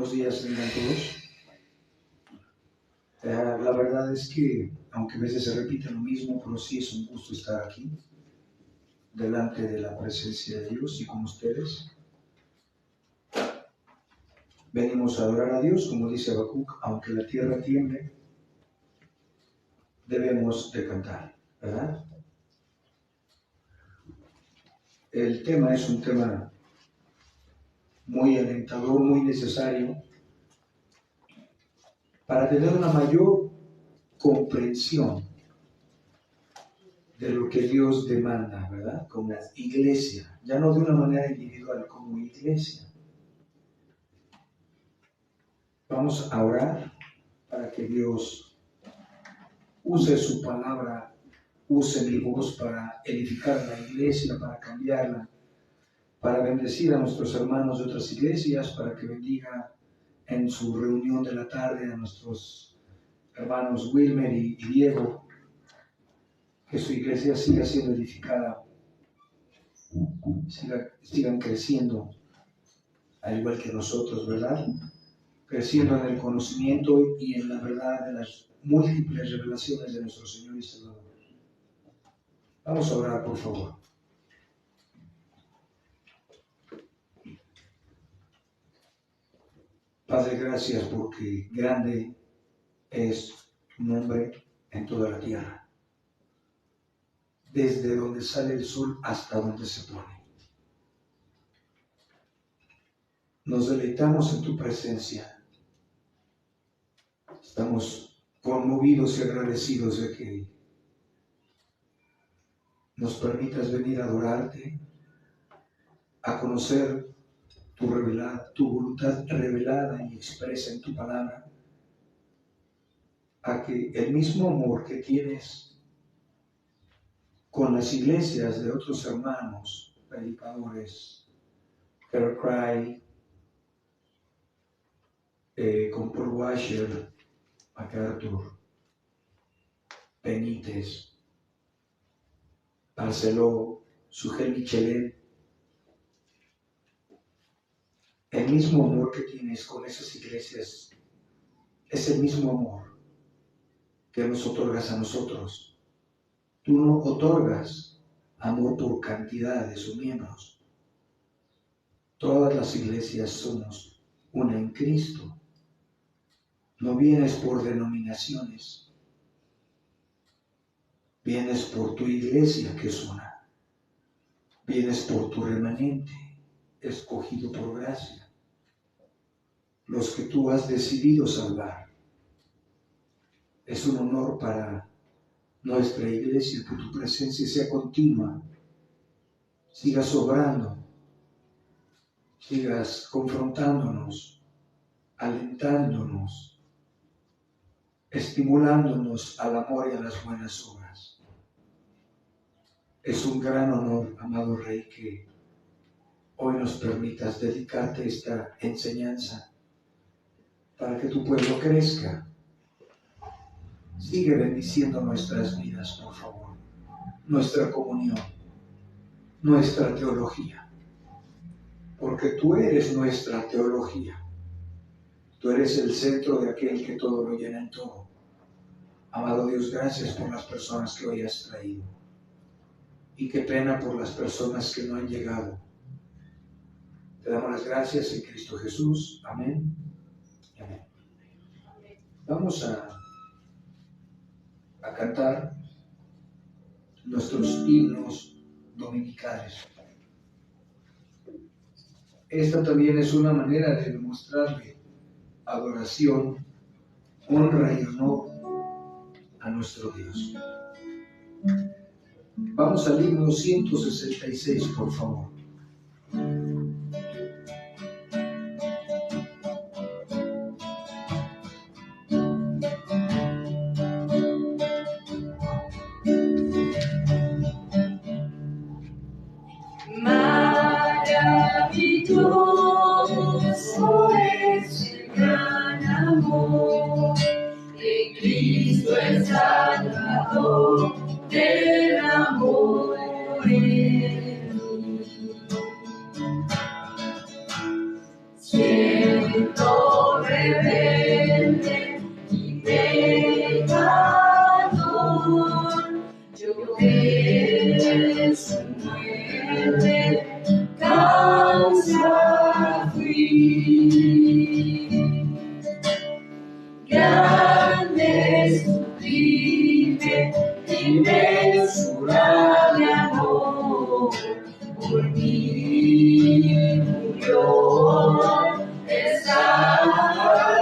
Buenos días, tengan todos. La verdad es que, aunque a veces se repite lo mismo, pero sí es un gusto estar aquí, delante de la presencia de Dios y con ustedes. Venimos a adorar a Dios, como dice Habacuc, aunque la tierra tiemble, debemos de cantar, ¿verdad? El tema es un tema muy alentador, muy necesario, para tener una mayor comprensión de lo que Dios demanda, ¿verdad? Como iglesia, ya no de una manera individual, como iglesia. Vamos a orar para que Dios use su palabra, use mi voz para edificar la iglesia, para cambiarla, para bendecir a nuestros hermanos de otras iglesias, para que bendiga en su reunión de la tarde a nuestros hermanos Wilmer y Diego, que su iglesia siga siendo edificada, sigan creciendo, al igual que nosotros, ¿verdad? Creciendo en el conocimiento y en la verdad de las múltiples revelaciones de nuestro Señor y Salvador. Vamos a orar, por favor. Padre, gracias porque grande es tu nombre en toda la tierra, desde donde sale el sol hasta donde se pone. Nos deleitamos en tu presencia. Estamos conmovidos y agradecidos de que nos permitas venir a adorarte, a conocer tu voluntad revelada y expresa en tu palabra, a que el mismo amor que tienes con las iglesias de otros hermanos, predicadores, Carol Cry, con Paul Washer, MacArthur, Benítez, Barceló, Sugel Michelet, el mismo amor que tienes con esas iglesias es el mismo amor que nos otorgas a nosotros. Tú no otorgas amor por cantidad de sus miembros. Todas las iglesias somos una en Cristo. No vienes por denominaciones, vienes por tu iglesia que es una. Vienes por tu remanente, escogido por gracia. Los que tú has decidido salvar. Es un honor para nuestra iglesia que tu presencia sea continua, sigas obrando, sigas confrontándonos, alentándonos, estimulándonos al amor y a las buenas obras. Es un gran honor, amado Rey, que hoy nos permitas dedicarte esta enseñanza para que tu pueblo crezca. Sigue bendiciendo nuestras vidas, por favor, nuestra comunión, nuestra teología, porque tú eres nuestra teología. Tú eres el centro de aquel que todo lo llena en todo. Amado Dios, gracias por las personas que hoy has traído. Y qué pena por las personas que no han llegado. Te damos las gracias en Cristo Jesús. Amén. Amén. Vamos a cantar nuestros himnos dominicales. Esta también es una manera de demostrarle adoración, honra y honor a nuestro Dios. Vamos al himno 166, por favor. Maravilloso es el gran amor de Cristo el Salvador, del amor en mí. Siento de su muerte, causa fui. Grande es tu crimen, inmensurable amor, por mí murió el Salvador.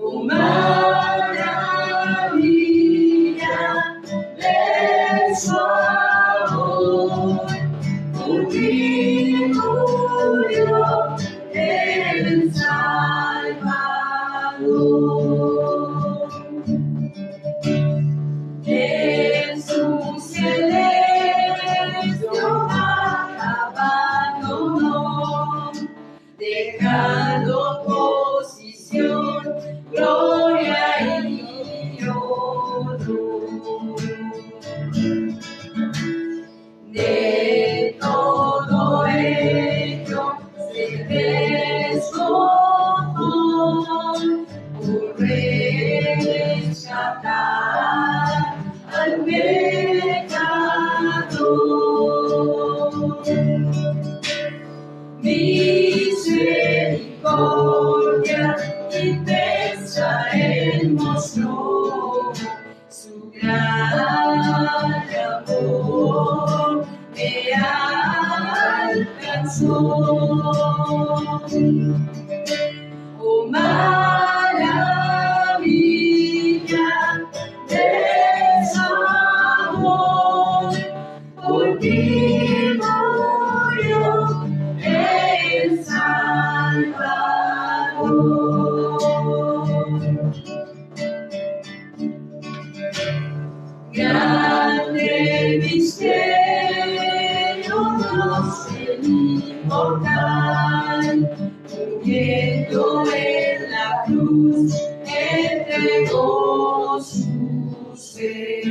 Oh, maravilla de su amor, por mí murió el Salvador. Jesús celestial abandonó, dejando posición, gloria y honor. De todo ello se despojó por rescatar al pecador. Misericordia inmensa Él mostró, su gran amor me alcanzó. Oh, maravilla de su amor, por mí murió el Salvador. Grande misterio, Dios el inmortal, muriendo en la cruz, entregó su ser.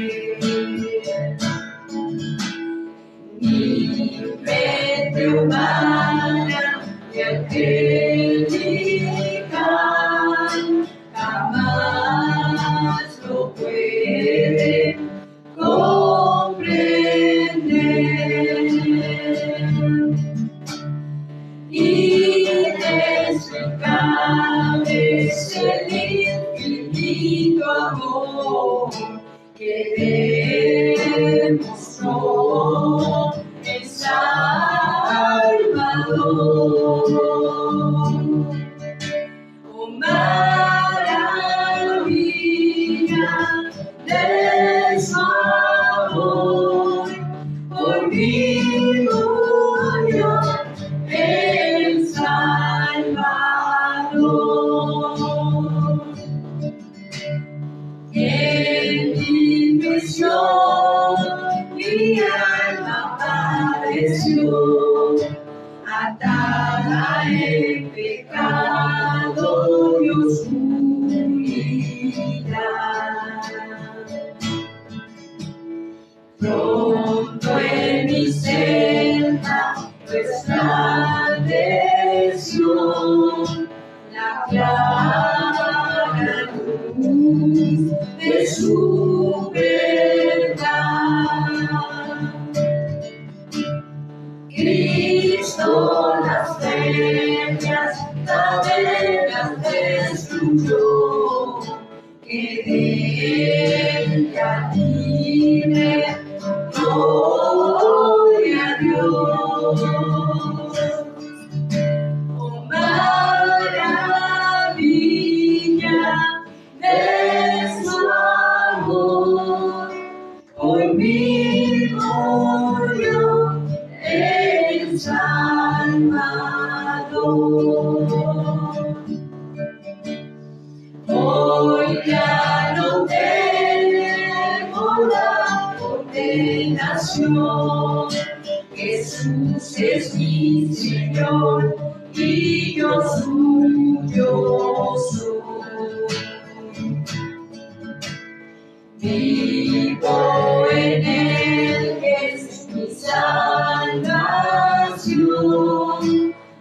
Mi mente humana y angelical jamás lo puede comprender. Inexplicable es el infinito amor que demostró el Salvador. Oh, maravilla de su amor, por mí murió el Salvador. En mi prisión mi alma padeció, atada en pecado y oscuridad. Pronto en mi celda resplandeció la clara luz de su verdad. Cristo las férreas cadenas destruyó, que de ella libre, gloria a Dios. Oh, maravilla de su amor, por mí murió el Salvador. Hoy ya no temo la condenación, Jesús es mi Señor y yo suyo soy. Vivo en Él, es mi salvación,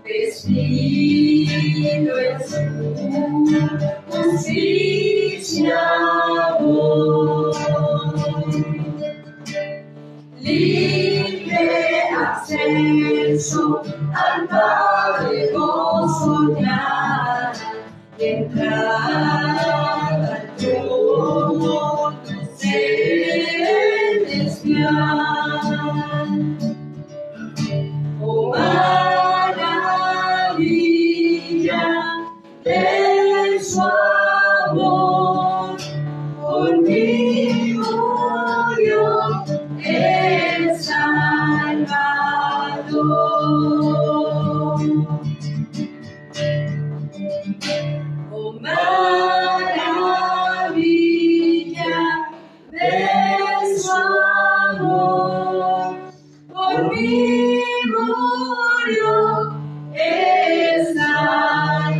vestido en su justicia. al Padre gozo ya, entrar al trono celestial. Oh, maravilla de su amor, por mí murió el Salvador. Oh, maravilla de su amor, por mí murió el Salvador.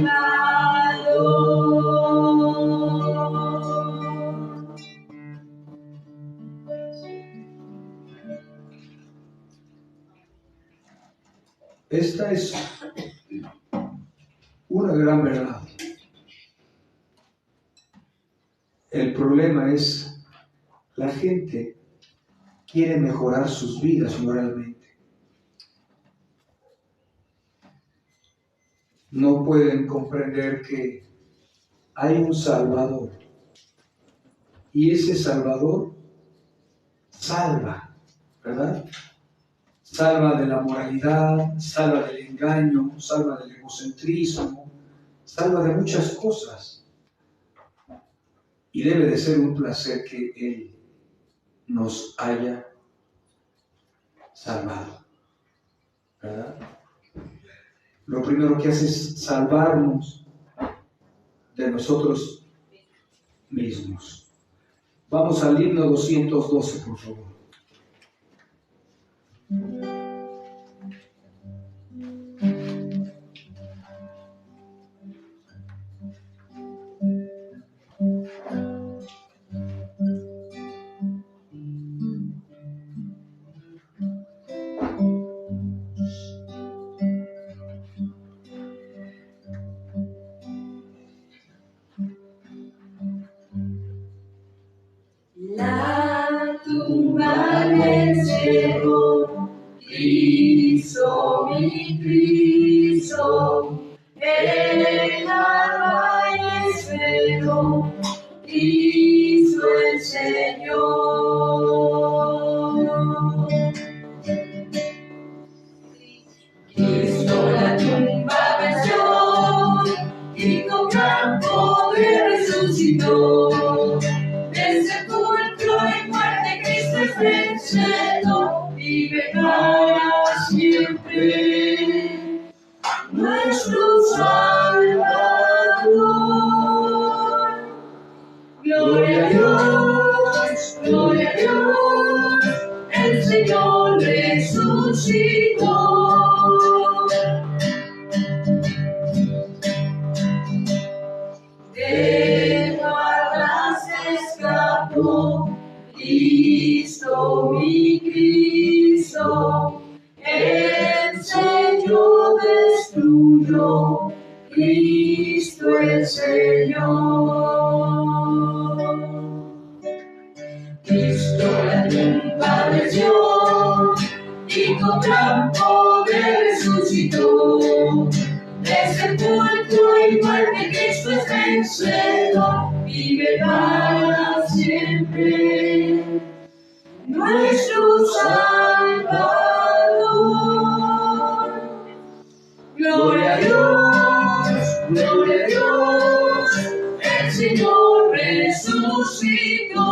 Esta es una gran verdad. El problema es, la gente quiere mejorar sus vidas moralmente. No pueden comprender que hay un Salvador. Y ese Salvador salva, ¿verdad? Salva de la moralidad, salva del engaño, salva del egocentrismo, salva de muchas cosas. Y debe de ser un placer que Él nos haya salvado, ¿verdad? Lo primero que hace es salvarnos de nosotros mismos. Vamos al himno 212, por favor. La tumba del cielo, Cristo, mi Cristo, el alma y espero, Cristo el Señor. Cristo la tumba venció y con gran poder resucitó. Del sepulcro y muerte Cristo es vencedor, vive para siempre, nuestro Salvador. Gloria a Dios, el Señor resucitó. De guardas escapó, Cristo, mi Cristo, el sello destruyó, Cristo el Señor. Cristo la tumba venció y con gran poder resucitó. De sepulcro y muerte Cristo es vencedor, vive para siempre, nuestro Salvador. Gloria a Dios, el Señor resucitó.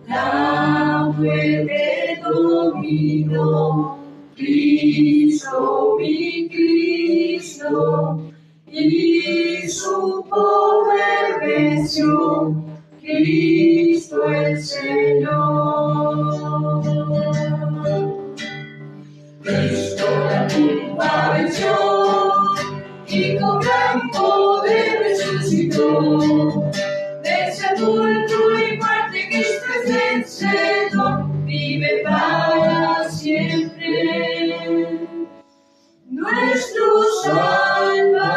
La muerte dominó, Cristo, mi Cristo, y su poder venció, Cristo el Señor. Cristo la tumba venció y con gran poder resucitó. Del sepulcro y muerte Cristo es vencedor, vive para siempre, nuestro Salvador.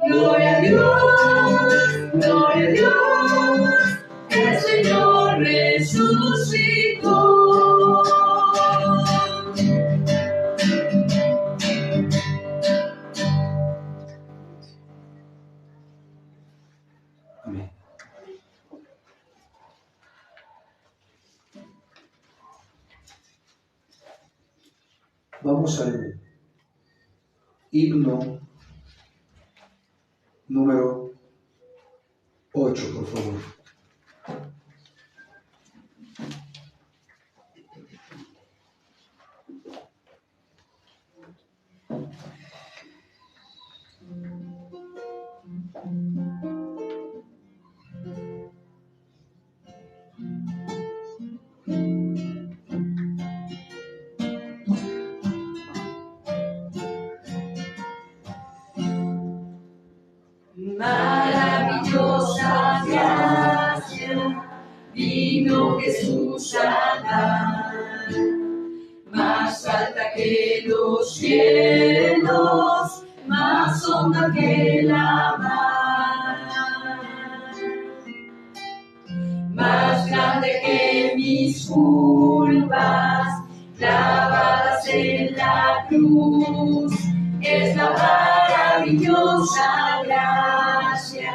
Gloria a Dios, Vamos al himno número 8, por favor. Maravillosa gracia, vino Jesús a dar, más alta que los cielos, más honda que la mar, más grande que mis culpas, clavadas en la cruz, es la maravillosa gracia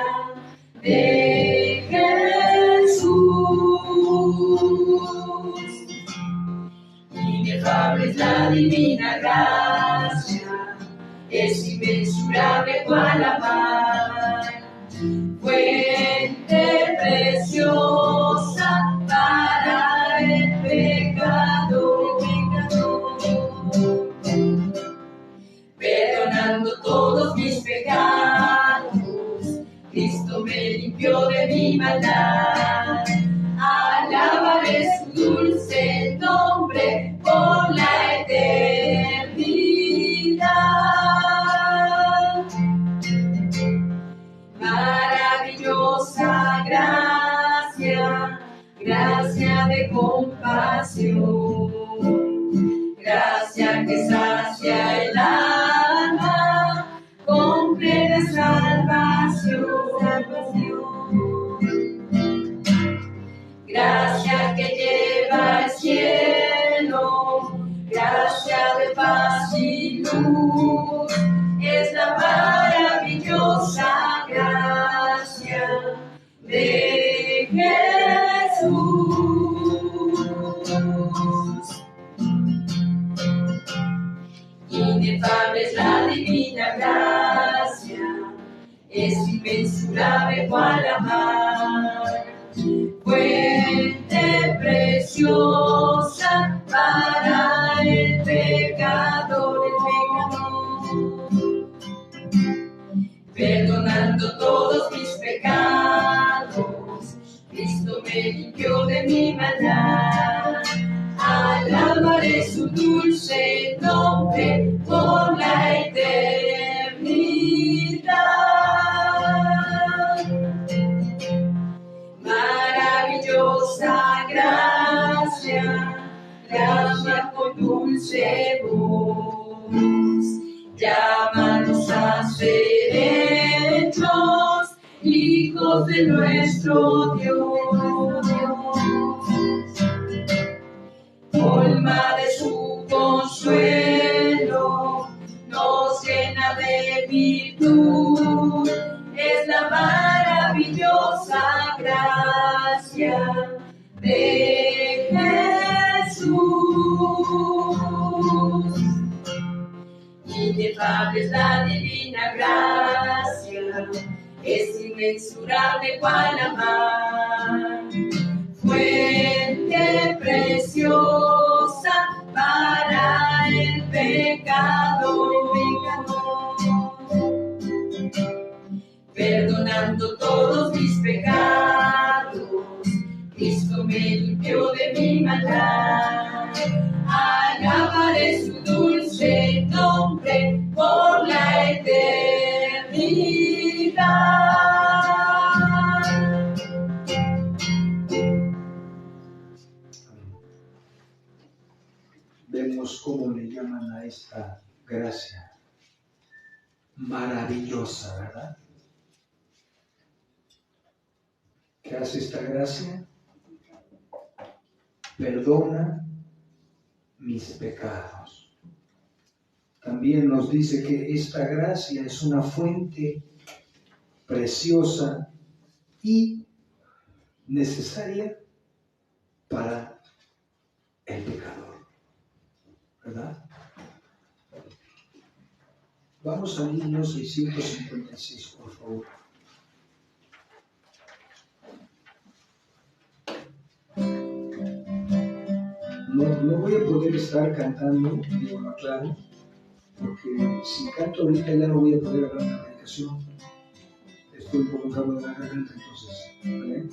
de Jesús. Inefable es la divina gracia, es inmensurable cual la mar, fuente preciosa para el pecador. Perdonando todos mis pecados, Cristo me limpió de mi maldad. Alabaré su dulce nombre por la eternidad. Maravillosa gracia, gracia de compasión, gracia que sacia el alma con plena salvación. Gracia que lleva al cielo, gracia de paz y luz, es la maravillosa gracia de Jesús. Inefable es la divina gracia, es inmensurable cual la mar, fuente preciosa para el pecador. Perdonando todos mis pecados, Cristo me limpió de mi maldad. Alabaré su dulce nombre por la eternidad. Maravillosa gracia, llama con dulce voz, llámanos a ser hechos hijos de nuestro Dios. Colma de su consuelo, nos llena de virtud, es la maravillosa gracia de Jesús. Inefable es la divina gracia, es inmensurable cual la mar, fuente preciosa para el pecador. Perdonando todos mis pecados, Cristo me limpió de mi maldad. Alabaré su dulce nombre por la eternidad. Vemos cómo le llaman a esta gracia maravillosa, ¿verdad? ¿Qué hace esta gracia? Perdona mis pecados. También nos dice que esta gracia es una fuente preciosa y necesaria para el pecador, ¿verdad? Vamos al himno 656, por favor. No voy a poder estar cantando, digo, no, claro, porque si canto ahorita ya no voy a poder hablar la predicación. Estoy un poco enfermo de la garganta, entonces, ¿vale?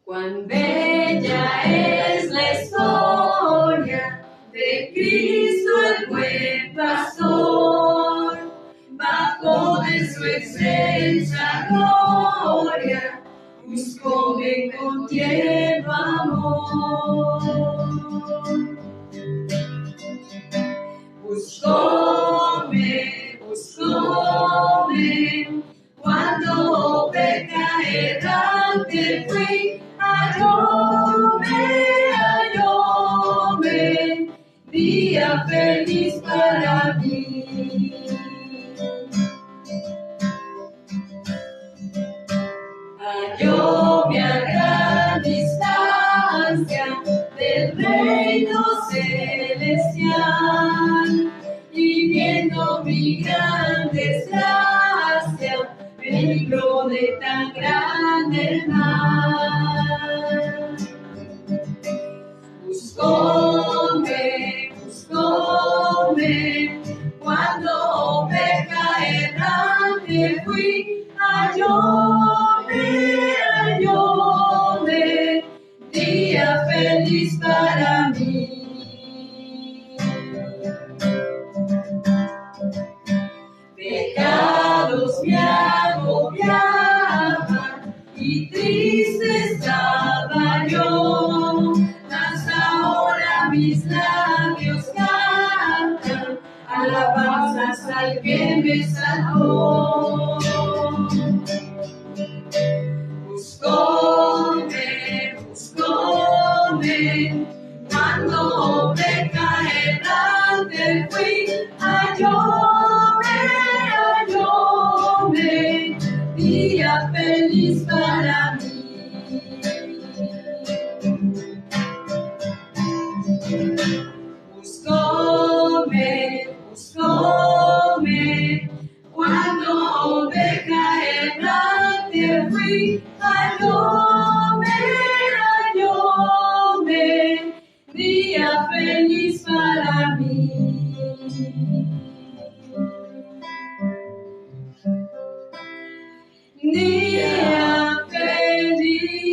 Cuán bella es la historia de Cristo el buen pastor, bajo de su excelsa gloria, buscóme con tierno amor. Buscóme, cuando oveja errante fui. Hallóme, día feliz para mí. Hallóme a gran distancia del reino celestial, y viendo mi gran desgracia, me libró de tan grande mal. Buscóme, cuando oveja errante fui. Hallóme, día feliz para mí. Pecados me agobiaban y triste estaba yo, mas ahora mis labios cantan alabanzas al que me salvó. Buscóme, cuando oveja errante fui. Hallóme, día feliz para mí. Buscóme, cuando oveja errante fui. Hallóme, día feliz para mí. Día feliz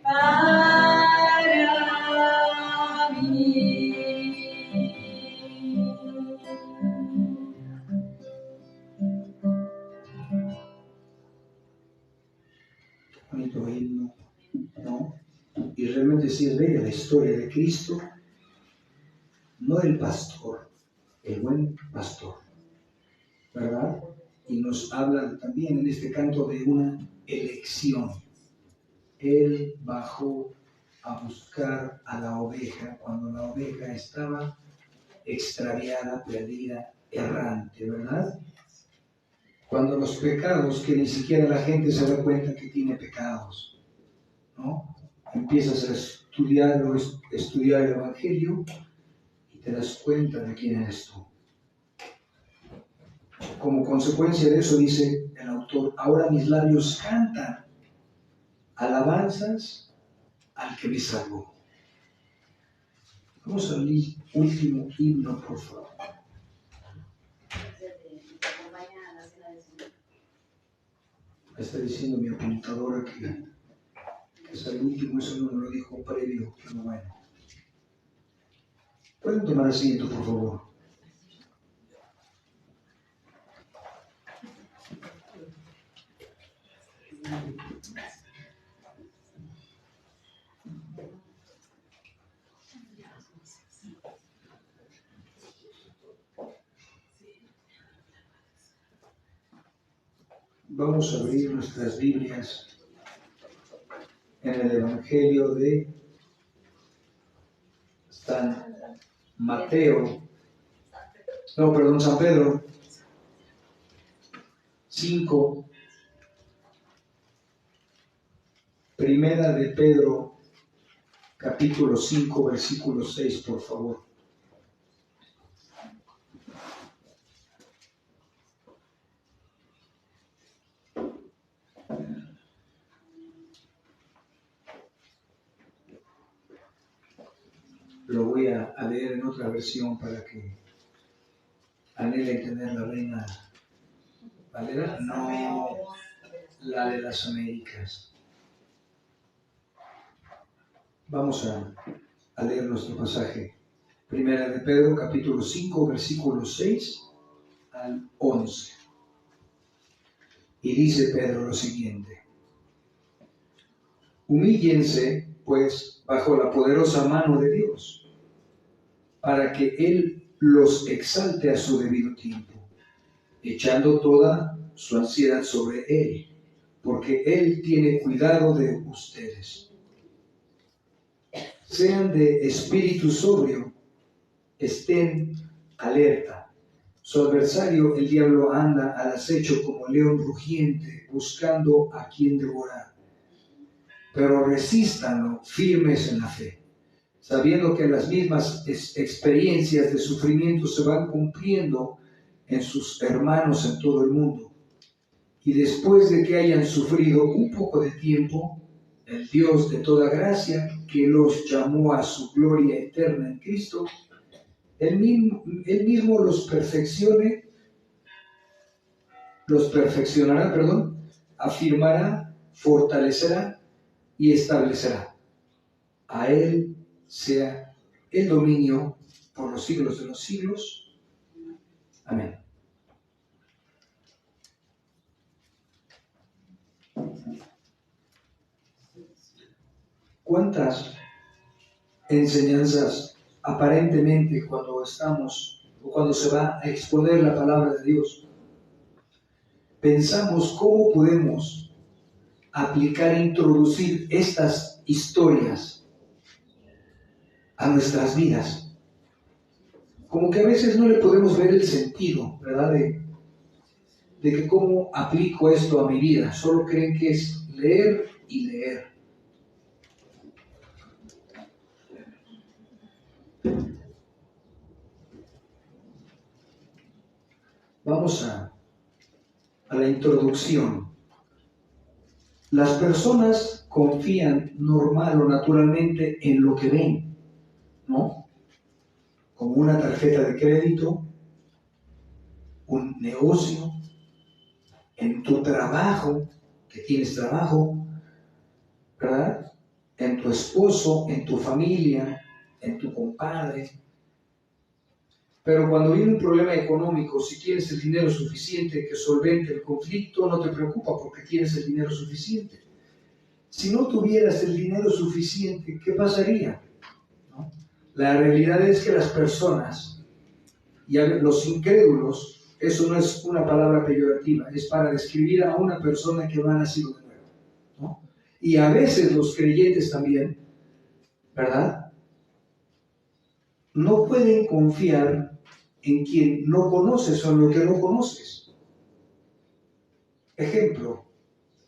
para mí. Bonito himno, ¿no? Y realmente sí es bella la historia de Cristo, no el pastor, el buen pastor, ¿verdad? Y nos habla también en este canto de una elección. Él bajó a buscar a la oveja cuando la oveja estaba extraviada, perdida, errante, ¿verdad? Cuando los pecados, que ni siquiera la gente se da cuenta que tiene pecados, ¿no? Empiezas a estudiar el Evangelio y te das cuenta de quién eres tú. Como consecuencia de eso, dice el autor, ahora mis labios cantan alabanzas al que me salvó. Vamos al último himno, por favor. Me está diciendo mi apuntadora que es el último, eso no me lo dijo previo, pero bueno. ¿Pueden tomar asiento, por favor? Vamos a abrir nuestras Biblias en el Evangelio de San Pedro 5, Primera de Pedro, capítulo 5, versículo 6, por favor. Lo voy a leer en otra versión para que anhele entender la Reina Valera, no la de las Américas. Vamos a leer nuestro pasaje. Primera de Pedro, capítulo 5, versículos 6 al 11. Y dice Pedro lo siguiente: humíllense, pues, bajo la poderosa mano de Dios, para que Él los exalte a su debido tiempo, echando toda su ansiedad sobre Él, porque Él tiene cuidado de ustedes. Sean de espíritu sobrio, estén alerta. Su adversario, el diablo, anda al acecho como león rugiente, buscando a quien devorar. Pero resístanlo firmes en la fe, sabiendo que las mismas experiencias de sufrimiento se van cumpliendo en sus hermanos en todo el mundo. Y después de que hayan sufrido un poco de tiempo, el Dios de toda gracia, que los llamó a su gloria eterna en Cristo, Él mismo los perfeccionará, afirmará, fortalecerá y establecerá. A Él sea el dominio por los siglos de los siglos. Amén. ¿Cuántas enseñanzas aparentemente cuando se va a exponer la palabra de Dios, pensamos cómo podemos aplicar e introducir estas historias a nuestras vidas? Como que a veces no le podemos ver el sentido, ¿verdad? De que cómo aplico esto a mi vida. Solo creen que es leer y leer. Vamos a la introducción. Las personas confían normal o naturalmente en lo que ven, ¿no? Como una tarjeta de crédito, un negocio, en tu trabajo, que tienes trabajo, ¿verdad? En tu esposo, en tu familia, en tu compadre. Pero cuando viene un problema económico, si tienes el dinero suficiente que solvente el conflicto, no te preocupa porque tienes el dinero suficiente. Si no tuvieras el dinero suficiente, ¿qué pasaría? ¿No? La realidad es que las personas, y los incrédulos, eso no es una palabra peyorativa, es para describir a una persona que no ha nacido de nuevo, ¿no? Y a veces los creyentes también, ¿verdad? No pueden confiar en quien no conoces o en lo que no conoces. Ejemplo,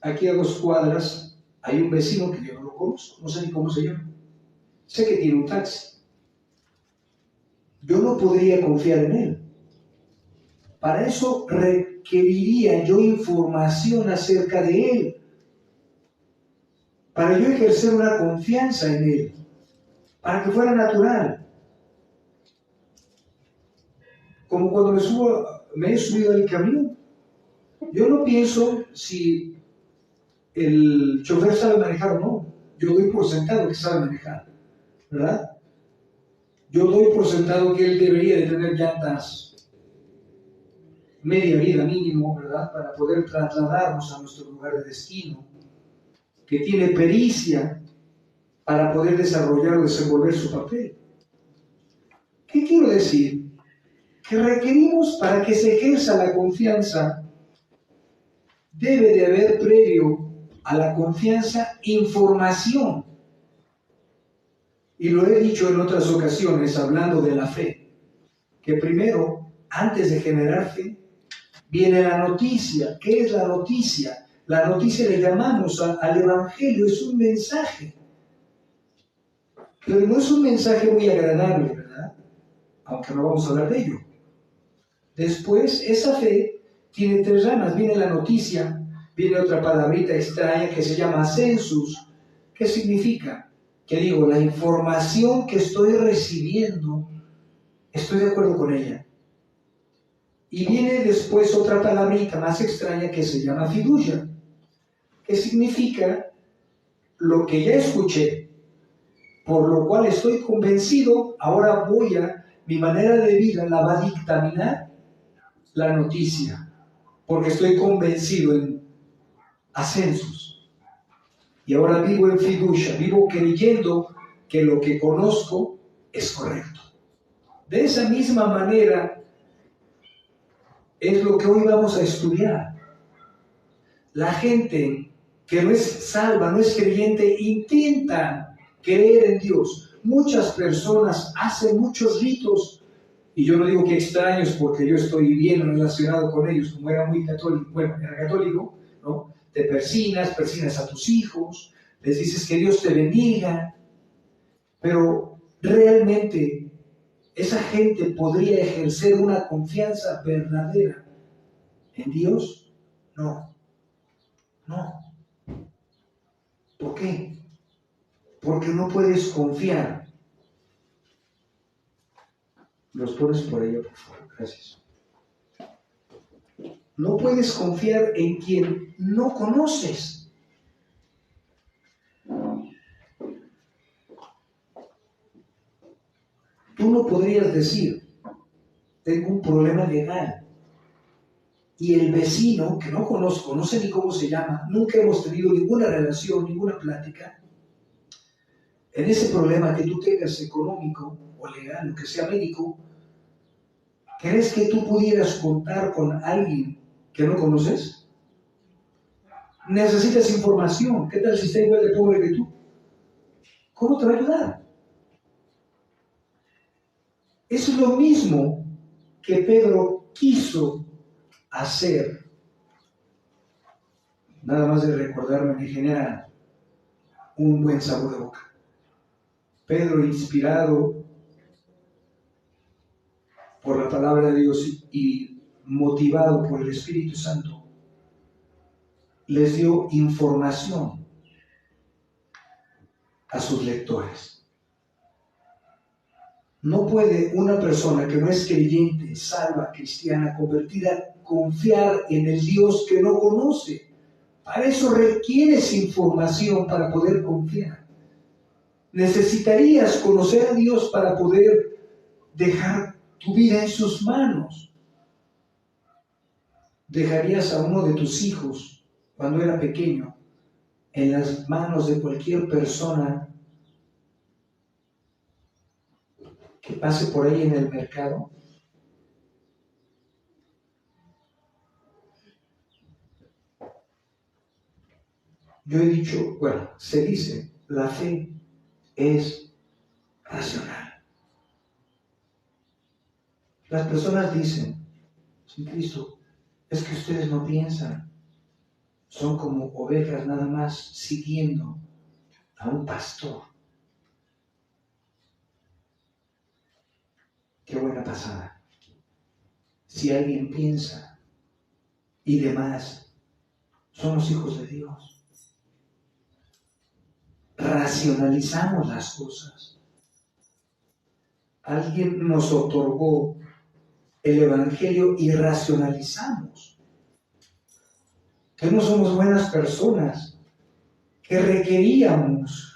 aquí a 2 cuadras hay un vecino que yo no lo conozco, no sé ni cómo se llama. Sé que tiene un taxi. Yo no podría confiar en él. Para eso requeriría yo información acerca de él, para yo ejercer una confianza en él, para que fuera natural. Como cuando me he subido al camión. Yo no pienso si el chofer sabe manejar o no. Yo doy por sentado que sabe manejar, ¿verdad? Yo doy por sentado que él debería de tener llantas media vida mínimo, ¿verdad? Para poder trasladarnos a nuestro lugar de destino. Que tiene pericia para poder desarrollar o desenvolver su papel. ¿Qué quiero decir? Que requerimos, para que se ejerza la confianza, debe de haber previo a la confianza información. Y lo he dicho en otras ocasiones hablando de la fe, que primero, antes de generar fe, viene la noticia. ¿Qué es la noticia? La noticia le llamamos al Evangelio, es un mensaje. Pero no es un mensaje muy agradable, ¿verdad? Aunque no vamos a hablar de ello. Después, esa fe tiene tres ramas. Viene la noticia, viene otra palabrita extraña que se llama census. ¿Qué significa? Que digo, la información que estoy recibiendo, estoy de acuerdo con ella. Y viene después otra palabrita más extraña que se llama fiducia, que significa lo que ya escuché, por lo cual estoy convencido, ahora mi manera de vida la va a dictaminar la noticia, porque estoy convencido en ascensos. Y ahora vivo en fiducia, vivo creyendo que lo que conozco es correcto. De esa misma manera es lo que hoy vamos a estudiar. La gente que no es salva, no es creyente, intenta creer en Dios. Muchas personas hacen muchos ritos, y yo no digo que extraños porque yo estoy bien relacionado con ellos, como era muy católico, bueno, era católico, ¿no? Te persinas a tus hijos, les dices que Dios te bendiga, pero realmente esa gente podría ejercer una confianza verdadera en Dios. No. ¿Por qué? Porque no puedes confiar. Los pones por allá, por favor. Gracias. No puedes confiar en quien no conoces. Tú no podrías decir, tengo un problema legal, y el vecino, que no conozco, no sé ni cómo se llama, nunca hemos tenido ninguna relación, ninguna plática, en ese problema que tú tengas económico o legal, lo que sea médico, ¿crees que tú pudieras contar con alguien que no conoces? Necesitas información. ¿Qué tal si está igual de pobre que tú? ¿Cómo te va a ayudar? Eso es lo mismo que Pedro quiso hacer. Nada más de recordarme me genera un buen sabor de boca. Pedro, inspirado por la palabra de Dios y motivado por el Espíritu Santo, les dio información a sus lectores. No puede una persona que no es creyente, salva, cristiana, convertida, confiar en el Dios que no conoce. Para eso requieres información para poder confiar. Necesitarías conocer a Dios para poder dejar tu vida en sus manos. ¿Dejarías a uno de tus hijos, cuando era pequeño, en las manos de cualquier persona que pase por ahí en el mercado? Yo he dicho, bueno, se dice, la fe es racional. Las personas dicen, sin Cristo, es que ustedes no piensan, son como ovejas nada más siguiendo a un pastor. Qué buena pasada. Si alguien piensa y demás, somos hijos de Dios. Racionalizamos las cosas. Alguien nos otorgó el Evangelio y racionalizamos que no somos buenas personas, que requeríamos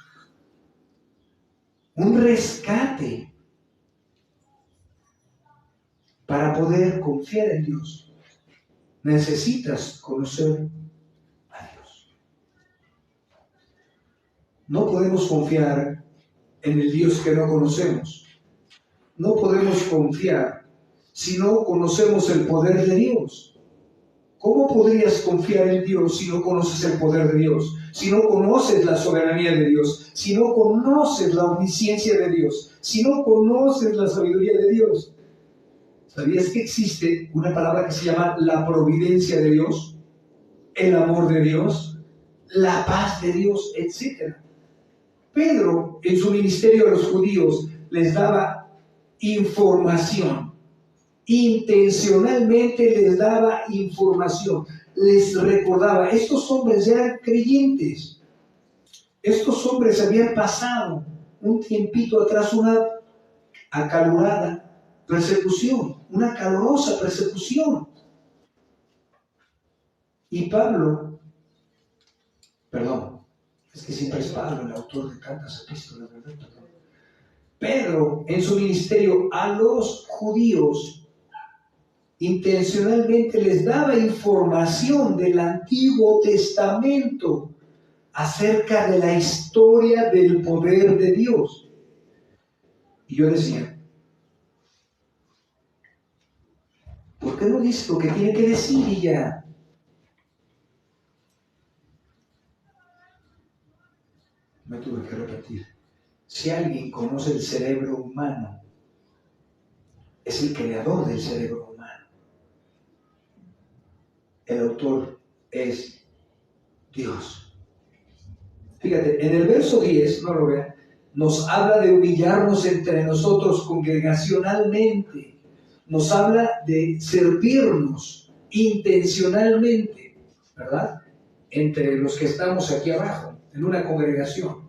un rescate para poder confiar en Dios. Necesitas conocer a Dios. No podemos confiar en el Dios que no conocemos. No podemos confiar si no conocemos el poder de Dios. ¿Cómo podrías confiar en Dios si no conoces el poder de Dios? Si no conoces la soberanía de Dios, si no conoces la omnisciencia de Dios, si no conoces la sabiduría de Dios. ¿Sabías que existe una palabra que se llama la providencia de Dios, el amor de Dios, la paz de Dios, etcétera? Pedro, en su ministerio a los judíos, les daba información. Intencionalmente les daba información. Les recordaba, estos hombres eran creyentes. Estos hombres habían pasado un tiempito atrás una acalorada persecución, una calorosa persecución. Y Pablo, es que siempre es Pablo el autor de tantas epístolas, ¿verdad? Pedro, en su ministerio a los judíos, intencionalmente les daba información del Antiguo Testamento acerca de la historia del poder de Dios. Y yo decía, ¿por qué no dice lo que tiene que decir y ya? Me tuve que repetir. Si alguien conoce el cerebro humano, es el creador del cerebro humano. El autor es Dios. Fíjate, en el verso 10, no lo vean, nos habla de humillarnos entre nosotros congregacionalmente. Nos habla de servirnos intencionalmente, ¿verdad? Entre los que estamos aquí abajo, en una congregación.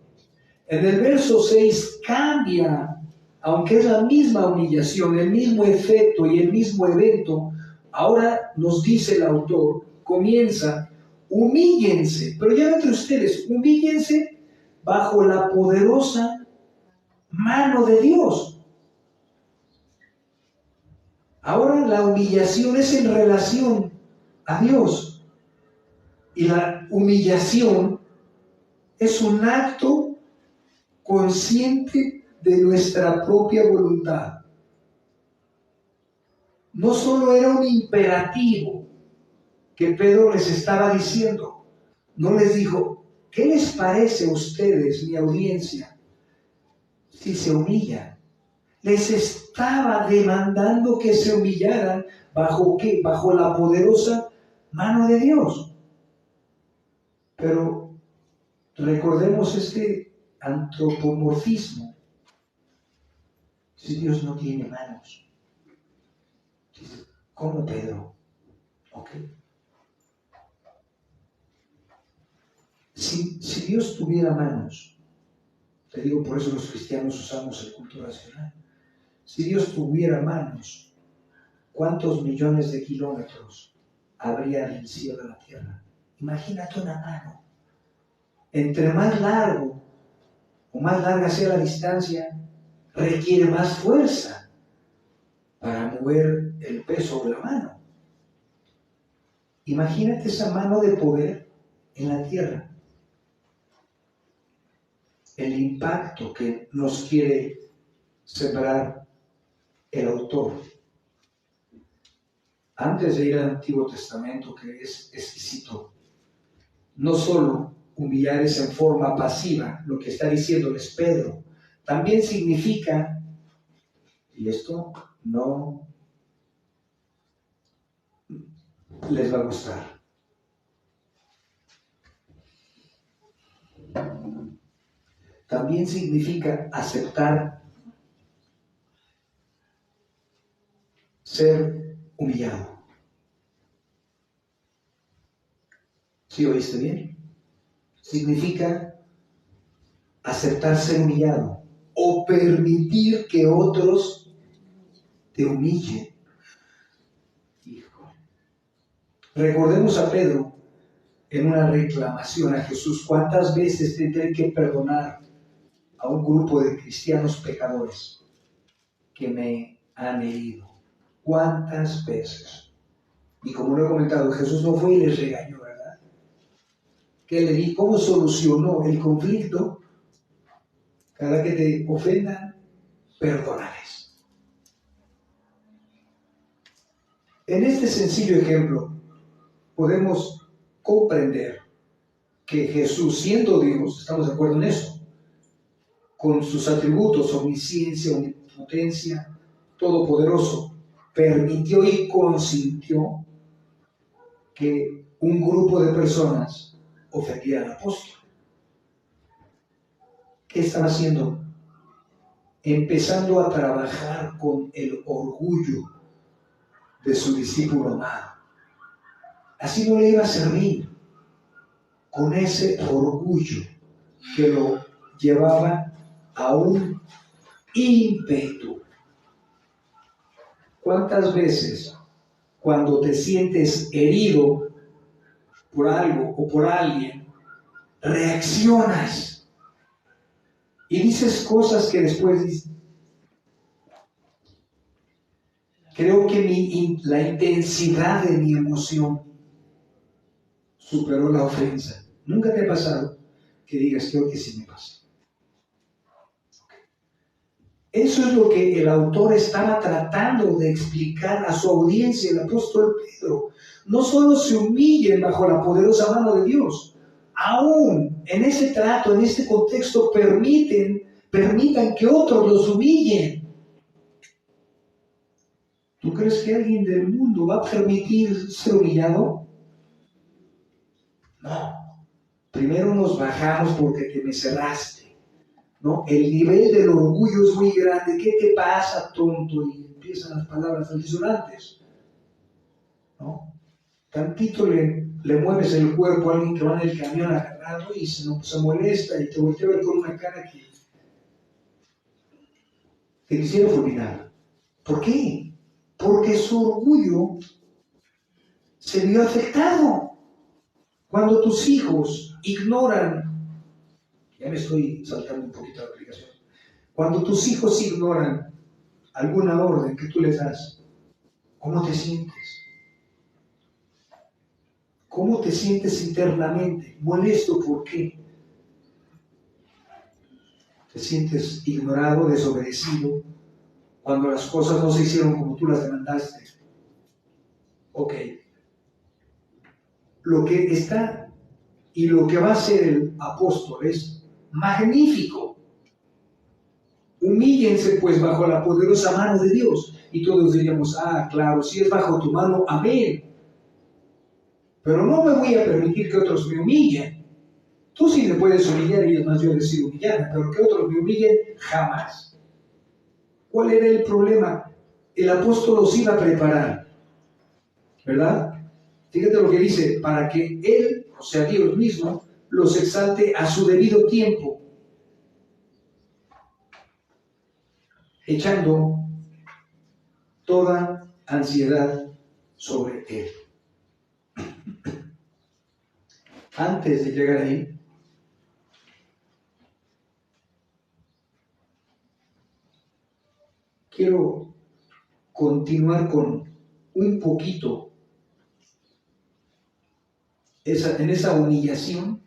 En el verso 6 cambia, aunque es la misma humillación, el mismo efecto y el mismo evento. Ahora nos dice el autor, comienza, humíllense, pero ya entre ustedes, humíllense bajo la poderosa mano de Dios. Ahora la humillación es en relación a Dios. Y la humillación es un acto consciente de nuestra propia voluntad. No solo era un imperativo que Pedro les estaba diciendo, no les dijo, ¿qué les parece a ustedes, mi audiencia, si se humillan? Les estaba demandando que se humillaran ¿bajo qué? Bajo la poderosa mano de Dios. Pero recordemos este antropomorfismo. Si Dios no tiene manos, ¿cómo Pedro? ¿Ok? Si Dios tuviera manos, te digo, por eso los cristianos usamos el culto racional. Si Dios tuviera manos, ¿cuántos millones de kilómetros habría del cielo a la tierra? Imagínate una mano. Entre más largo o más larga sea la distancia, requiere más fuerza para mover el peso de la mano. Imagínate esa mano de poder en la tierra. El impacto que nos quiere sembrar el autor. Antes de ir al Antiguo Testamento, que es exquisito, no solo humillar es en forma pasiva, lo que está diciéndoles Pedro, también significa, y esto no les va a gustar, también significa aceptar ser humillado. ¿Sí oíste bien? Significa aceptar ser humillado o permitir que otros te humillen. Hijo. Recordemos a Pedro en una reclamación a Jesús. ¿Cuántas veces tendré que perdonar a un grupo de cristianos pecadores que me han herido? ¿Cuántas veces? Y como lo he comentado, Jesús no fue y les regañó, ¿verdad? ¿Qué le di? ¿Cómo solucionó el conflicto? Cada que te ofendan, perdónales. En este sencillo ejemplo, podemos comprender que Jesús, siendo Dios, estamos de acuerdo en eso, con sus atributos, omnisciencia, omnipotencia, todopoderoso, permitió y consintió que un grupo de personas ofendiera al apóstol. ¿Qué estaba haciendo? Empezando a trabajar con el orgullo de su discípulo amado. Así no le iba a servir, con ese orgullo que lo llevaba a un ímpetu. ¿Cuántas veces cuando te sientes herido por algo o por alguien, reaccionas y dices cosas que después dices? Creo que la intensidad de mi emoción superó la ofensa. ¿Nunca te ha pasado que digas, creo que sí me pasa? Eso es lo que el autor estaba tratando de explicar a su audiencia, el apóstol Pedro. No solo se humillen bajo la poderosa mano de Dios, aún en ese trato, en este contexto, permitan que otros los humillen. ¿Tú crees que alguien del mundo va a permitir ser humillado? No. Primero nos bajamos porque te me cerraste, ¿no? El nivel del orgullo es muy grande. ¿Qué te pasa, tonto? Y empiezan las palabras altisonantes, ¿no? Tantito le mueves el cuerpo a alguien que va en el camión agarrado y se molesta y te voltea a ver con una cara que te quisiera fulminar. ¿Por qué? Porque su orgullo se vio afectado. Cuando tus hijos ignoran, ya me estoy saltando un poquito la aplicación, cuando tus hijos ignoran alguna orden que tú les das, ¿cómo te sientes? ¿Cómo te sientes internamente? ¿Molesto por qué? ¿Te sientes ignorado, desobedecido, cuando las cosas no se hicieron como tú las demandaste? Ok. Lo que está y lo que va a hacer el apóstol es magnífico. Humíllense pues bajo la poderosa mano de Dios. Y todos diríamos, claro, si es bajo tu mano, amén. Pero no me voy a permitir que otros me humillen. Tú sí me puedes humillar y es más, yo decido humillarme, pero que otros me humillen, jamás. ¿Cuál era el problema? El apóstol los iba a preparar, ¿verdad? Fíjate lo que dice, para que Él, o sea Dios mismo, los exalte a su debido tiempo, echando toda ansiedad sobre Él. Antes de llegar ahí, quiero continuar con un poquito en esa humillación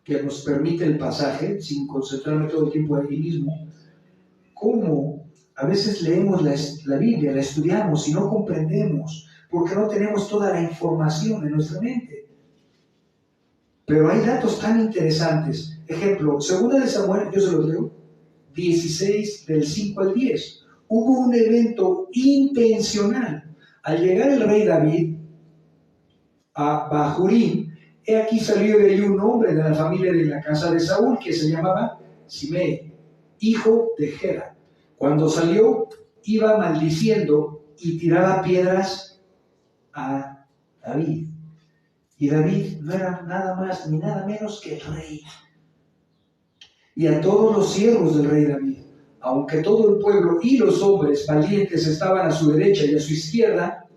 que nos permite el pasaje, sin concentrarme todo el tiempo ahí mismo, cómo a veces leemos la Biblia, la estudiamos y no comprendemos, porque no tenemos toda la información en nuestra mente. Pero hay datos tan interesantes. Ejemplo, 2 de Samuel, yo se los leo, 16, del 5 al 10. Hubo un evento intencional. Al llegar el rey David a Bahurim, he aquí salió de ahí un hombre de la familia de la casa de Saúl que se llamaba Simei, hijo de Gera. Cuando salió, iba maldiciendo y tiraba piedras a David. Y David no era nada más ni nada menos que el rey. Y a todos los siervos del rey David, aunque todo el pueblo y los hombres valientes estaban a su derecha y a su izquierda,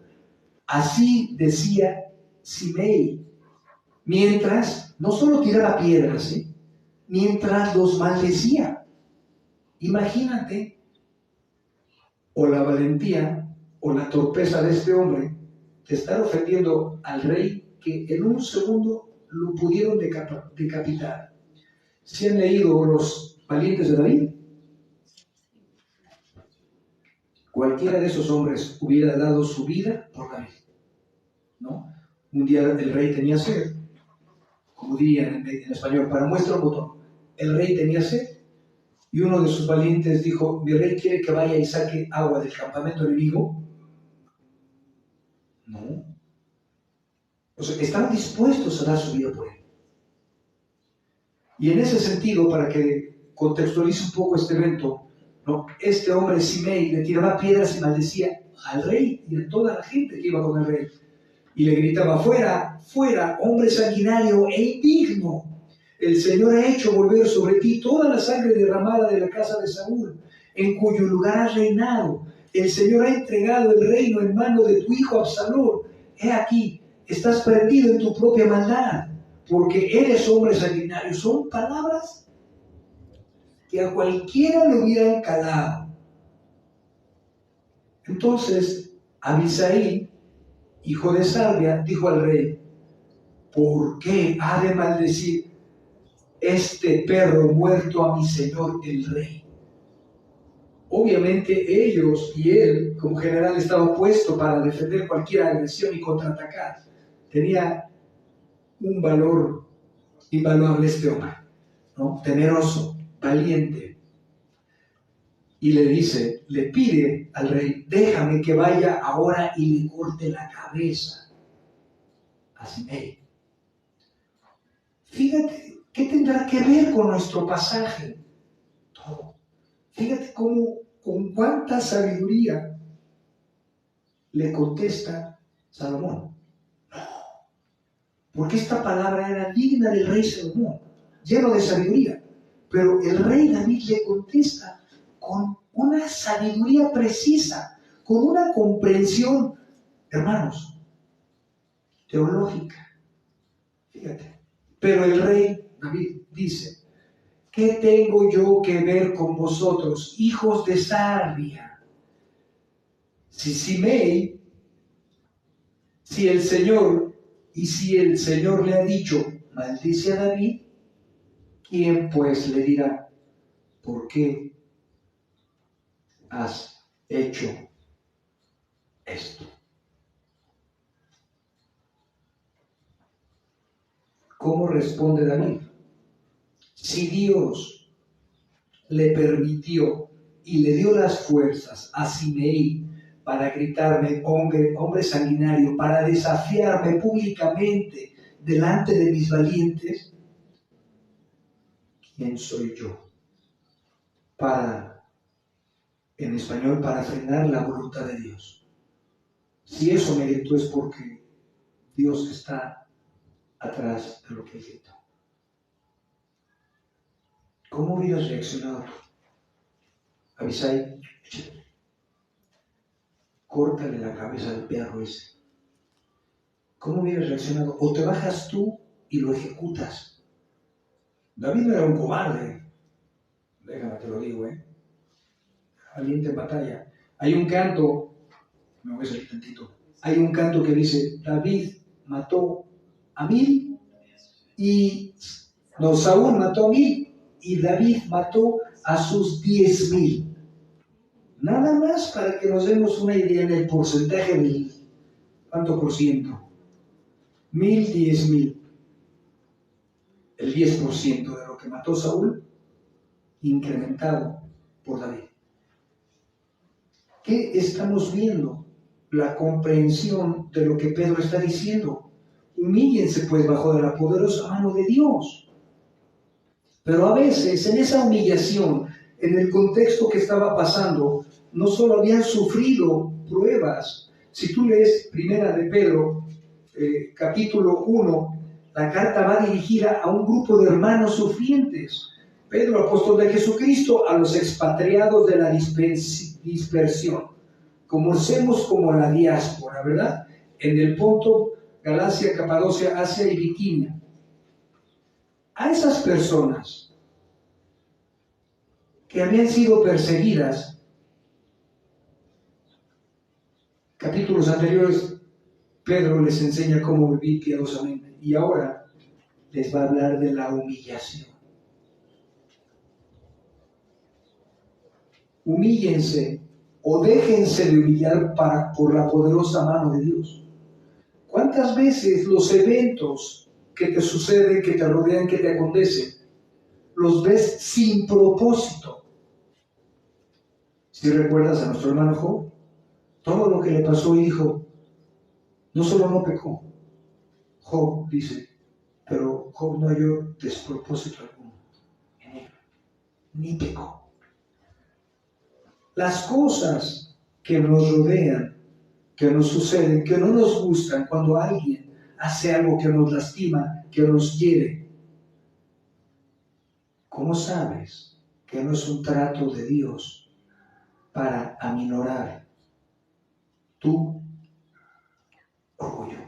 así decía Simei, mientras no solo tiraba piedras, mientras los maldecía. Imagínate, o la valentía o la torpeza de este hombre de estar ofendiendo al rey que en un segundo lo pudieron decapitar. ¿Se han leído los valientes de David? Cualquiera de esos hombres hubiera dado su vida por David, ¿no? Un día el rey tenía sed, como dirían en español, para muestra un botón. El rey tenía sed y uno de sus valientes dijo, mi rey quiere que vaya y saque agua del campamento enemigo. No. O sea, estaban dispuestos a dar su vida por él. Y en ese sentido, para que contextualice un poco este evento, ¿no? Este hombre Simei le tiraba piedras y maldecía al rey y a toda la gente que iba con el rey. Y le gritaba, fuera, fuera, hombre sanguinario e indigno. El Señor ha hecho volver sobre ti toda la sangre derramada de la casa de Saúl, en cuyo lugar has reinado. El Señor ha entregado el reino en mano de tu hijo Absalón. He aquí, estás perdido en tu propia maldad, porque eres hombre sanguinario. Son palabras que a cualquiera le hubieran calado. Entonces, Abisai, hijo de Sarbia, dijo al rey, ¿por qué ha de maldecir este perro muerto a mi señor el rey? Obviamente ellos y él, como general, estaba puesto para defender cualquier agresión y contraatacar. Tenía un valor invaluable este hombre, ¿no? Temeroso, valiente. Y le dice, le pide al rey, déjame que vaya ahora y le corte la cabeza a Simei. Fíjate, ¿qué tendrá que ver con nuestro pasaje? Todo. Fíjate cómo, con cuánta sabiduría le contesta Salomón. No, porque esta palabra era digna del rey Salomón, lleno de sabiduría. Pero el rey David le contesta con una sabiduría precisa, con una comprensión, hermanos, teológica. Fíjate. Pero el rey David dice, ¿qué tengo yo que ver con vosotros, hijos de Sarbia? Si Simei, si el Señor le ha dicho, maldice a David, ¿quién pues le dirá, ¿por qué has hecho esto? ¿Cómo responde David? Si Dios le permitió y le dio las fuerzas a Simei para gritarme, hombre sanguinario, para desafiarme públicamente delante de mis valientes, ¿quién soy yo en español, para frenar la voluntad de Dios? Si eso me gritó es porque Dios está atrás de lo que gritó. ¿Cómo hubieras reaccionado tú? Abisai, córtale la cabeza al perro ese. ¿Cómo hubieras reaccionado? O te bajas tú y lo ejecutas. David no era un cobarde. Déjame te lo digo, valiente en batalla. Hay un canto, me voy a salir tantito. Hay un canto que dice, Saúl mató a 1000 y David mató a sus 10,000. Nada más para que nos demos una idea en el porcentaje del ¿cuánto por ciento? 1000, 10,000. El 10% de lo que mató Saúl, incrementado por David. ¿Qué estamos viendo? La comprensión de lo que Pedro está diciendo. Humíllense pues bajo de la poderosa mano de Dios. Pero a veces en esa humillación, en el contexto que estaba pasando, no solo habían sufrido pruebas. Si tú lees Primera de Pedro, capítulo 1, la carta va dirigida a un grupo de hermanos sufrientes. Pedro, apóstol de Jesucristo, a los expatriados de la dispersión. Conocemos como la diáspora, ¿verdad? En el Ponto, Galacia, Capadocia, Asia y Bitinia. A esas personas que habían sido perseguidas, capítulos anteriores, Pedro les enseña cómo vivir piadosamente. Y ahora les va a hablar de la humillación. Humíllense o déjense de humillar por la poderosa mano de Dios. ¿Cuántas veces los eventos que te suceden, que te rodean, que te acontecen, los ves sin propósito? Si recuerdas a nuestro hermano Job, todo lo que le pasó y dijo, no solo no pecó, Job dice, pero Job no halló despropósito alguno en él, ni pecó. Las cosas que nos rodean, que nos suceden, que no nos gustan, cuando alguien hace algo que nos lastima, que nos hiere, ¿cómo sabes que no es un trato de Dios para aminorar tu orgullo?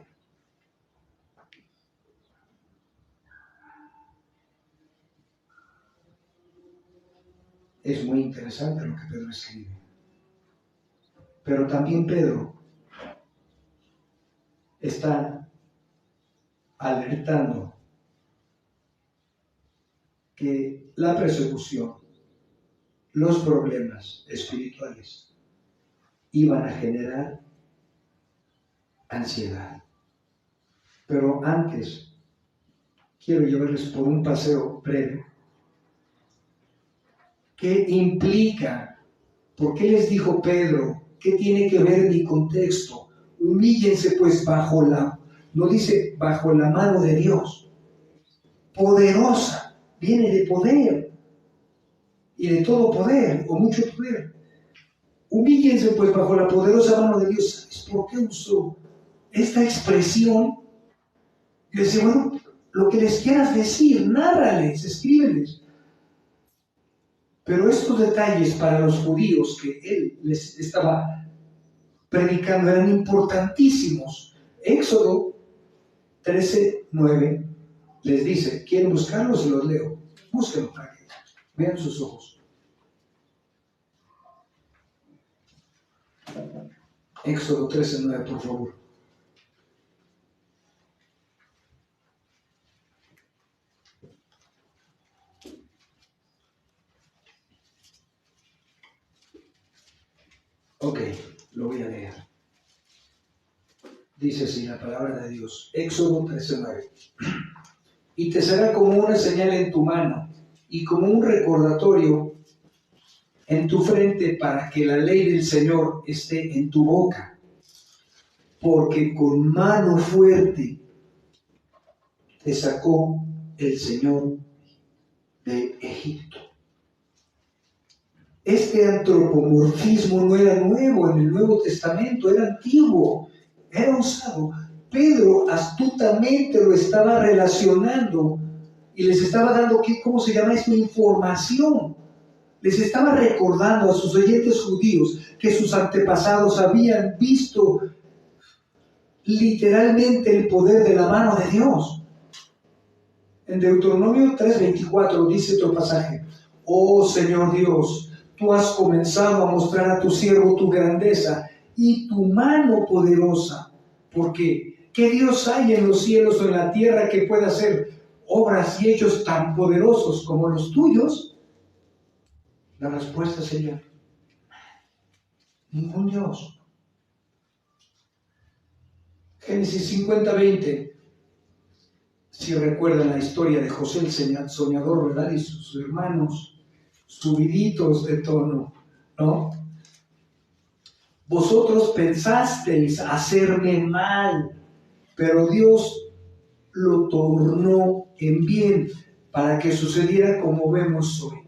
Es muy interesante lo que Pedro escribe. Pero también Pedro está alertando que la persecución, los problemas espirituales iban a generar ansiedad. Pero antes, quiero llevarles por un paseo breve. ¿Qué implica? ¿Por qué les dijo Pedro? ¿Qué tiene que ver mi contexto? Humíllense pues no dice bajo la mano de Dios, poderosa, viene de poder y de todo poder o mucho poder. Humíllense pues bajo la poderosa mano de Dios. ¿Sabes por qué usó esta expresión? Y decía, bueno, lo que les quieras decir, nárrales, escríbeles. Pero estos detalles para los judíos que él les estaba predicando eran importantísimos. Éxodo 13:9 les dice, ¿quieren buscarlos? Se los leo. Búsquenlo para que vean sus ojos. Éxodo 13:9, por favor. Ok, lo voy a leer. Dice así la palabra de Dios. Éxodo 13:9. Y te será como una señal en tu mano y como un recordatorio en tu frente para que la ley del Señor esté en tu boca. Porque con mano fuerte te sacó el Señor de Egipto. Este antropomorfismo no era nuevo en el Nuevo Testamento, era antiguo, era usado. Pedro astutamente lo estaba relacionando y les estaba dando, ¿cómo se llama esto? Información. Les estaba recordando a sus oyentes judíos que sus antepasados habían visto literalmente el poder de la mano de Dios. En Deuteronomio 3:24 dice otro pasaje, oh Señor Dios, tú has comenzado a mostrar a tu siervo tu grandeza y tu mano poderosa. ¿Por qué? ¿Qué Dios hay en los cielos o en la tierra que pueda hacer obras y hechos tan poderosos como los tuyos? La respuesta sería, ningún Dios. Génesis 50:20. Si recuerdan la historia de José el soñador, ¿verdad? Y sus hermanos subiditos de tono, ¿no? Vosotros pensasteis hacerme mal, pero Dios lo tornó en bien para que sucediera como vemos hoy.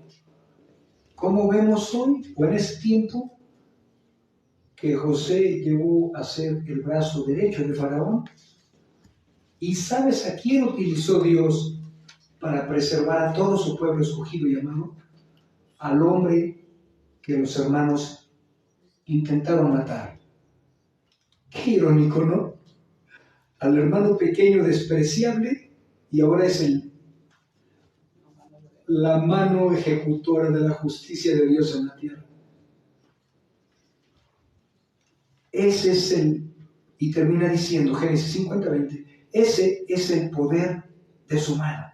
¿Cómo vemos hoy? O en ese tiempo que José llegó a ser el brazo derecho de Faraón. ¿Y sabes a quién utilizó Dios para preservar a todo su pueblo escogido y amado? Al hombre que los hermanos intentaron matar. Qué irónico, ¿no? Al hermano pequeño despreciable y ahora es la mano ejecutora de la justicia de Dios en la tierra. Ese es y termina diciendo Génesis 50:20, ese es el poder de su mano.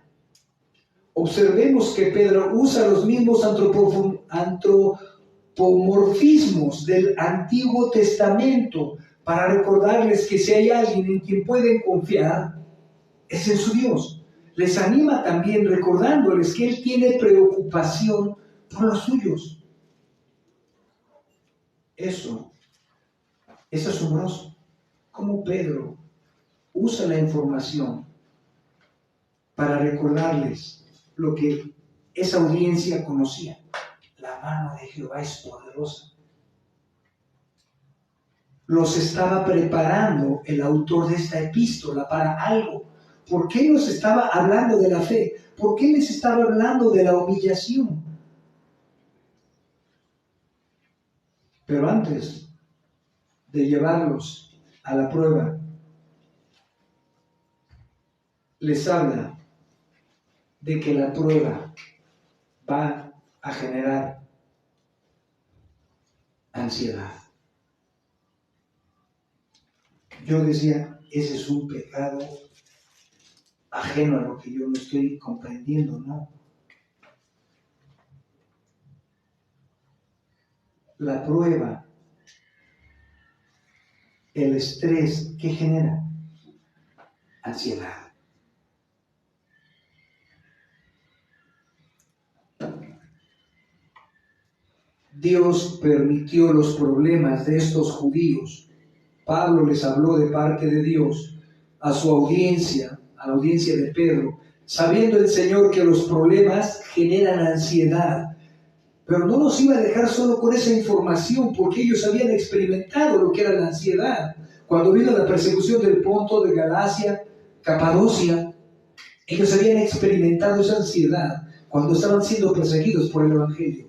Observemos que Pedro usa los mismos antropomorfismos del Antiguo Testamento para recordarles que si hay alguien en quien pueden confiar, es en su Dios. Les anima también recordándoles que Él tiene preocupación por los suyos. Eso es asombroso. Cómo Pedro usa la información para recordarles lo que esa audiencia conocía. La mano de Jehová es poderosa. Los estaba preparando el autor de esta epístola para algo. ¿Por qué nos estaba hablando de la fe? ¿Por qué les estaba hablando de la humillación? Pero antes de llevarlos a la prueba, les habla de que la prueba va a generar ansiedad. Yo decía, ese es un pecado ajeno a lo que yo no estoy comprendiendo, ¿no? La prueba, el estrés, ¿qué genera? Ansiedad. Dios permitió los problemas de estos judíos. Pablo les habló de parte de Dios a su audiencia, a la audiencia de Pedro, sabiendo el Señor que los problemas generan ansiedad. Pero no los iba a dejar solo con esa información, porque ellos habían experimentado lo que era la ansiedad. Cuando vino la persecución del Ponto, de Galacia, Capadocia, ellos habían experimentado esa ansiedad cuando estaban siendo perseguidos por el Evangelio.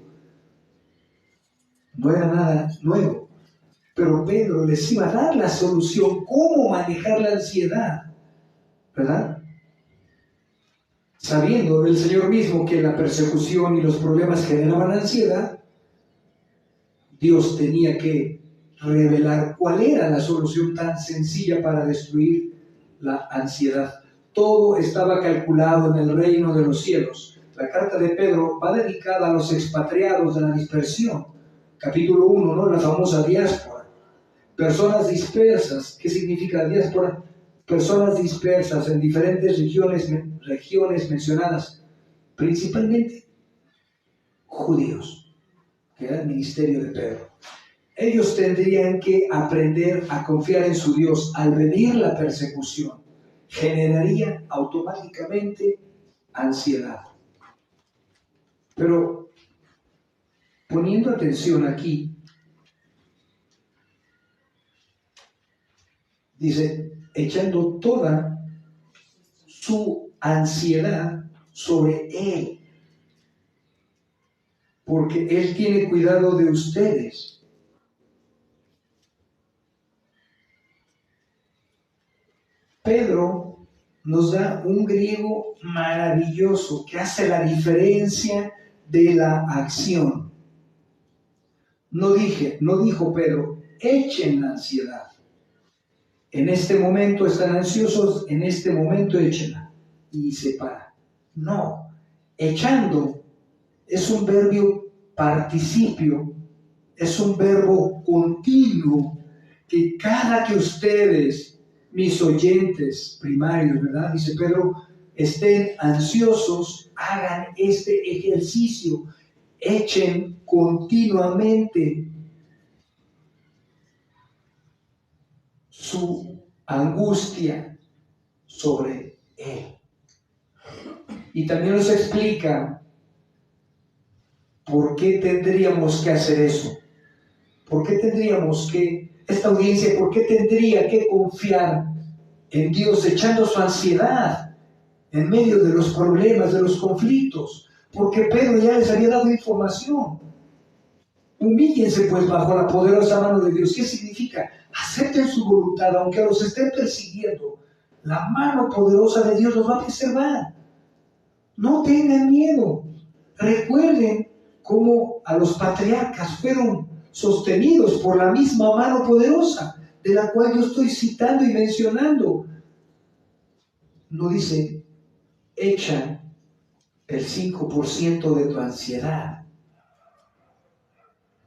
No era nada nuevo, pero Pedro les iba a dar la solución, cómo manejar la ansiedad, ¿verdad? Sabiendo del Señor mismo que la persecución y los problemas generaban ansiedad, Dios tenía que revelar cuál era la solución tan sencilla para destruir la ansiedad. Todo estaba calculado en el reino de los cielos. La carta de Pedro va dedicada a los expatriados de la dispersión. Capítulo 1, ¿no? La famosa diáspora. Personas dispersas. ¿Qué significa diáspora? Personas dispersas en diferentes regiones mencionadas, principalmente judíos, que era el ministerio de Pedro. Ellos tendrían que aprender a confiar en su Dios. Al venir la persecución, generaría automáticamente ansiedad. Pero poniendo atención aquí, dice, echando toda su ansiedad sobre Él, porque Él tiene cuidado de ustedes. Pedro nos da un griego maravilloso que hace la diferencia de la acción. No dijo Pedro, echen la ansiedad. En este momento están ansiosos, en este momento échenla. Y se para. No, echando es un verbo participio, es un verbo continuo, que cada que ustedes, mis oyentes primarios, ¿verdad? Dice Pedro, estén ansiosos, hagan este ejercicio, echen continuamente su angustia sobre Él. Y también nos explica por qué tendríamos que hacer eso. ¿Por qué tendríamos que, esta audiencia, por qué tendría que confiar en Dios echando su ansiedad en medio de los problemas, de los conflictos? Porque Pedro ya les había dado información. Humíllense pues bajo la poderosa mano de Dios. ¿Qué significa? Acepten su voluntad, aunque los estén persiguiendo. La mano poderosa de Dios los va a preservar. No tengan miedo. Recuerden cómo a los patriarcas fueron sostenidos por la misma mano poderosa, de la cual yo estoy citando y mencionando. No dice, echa el 5% de tu ansiedad.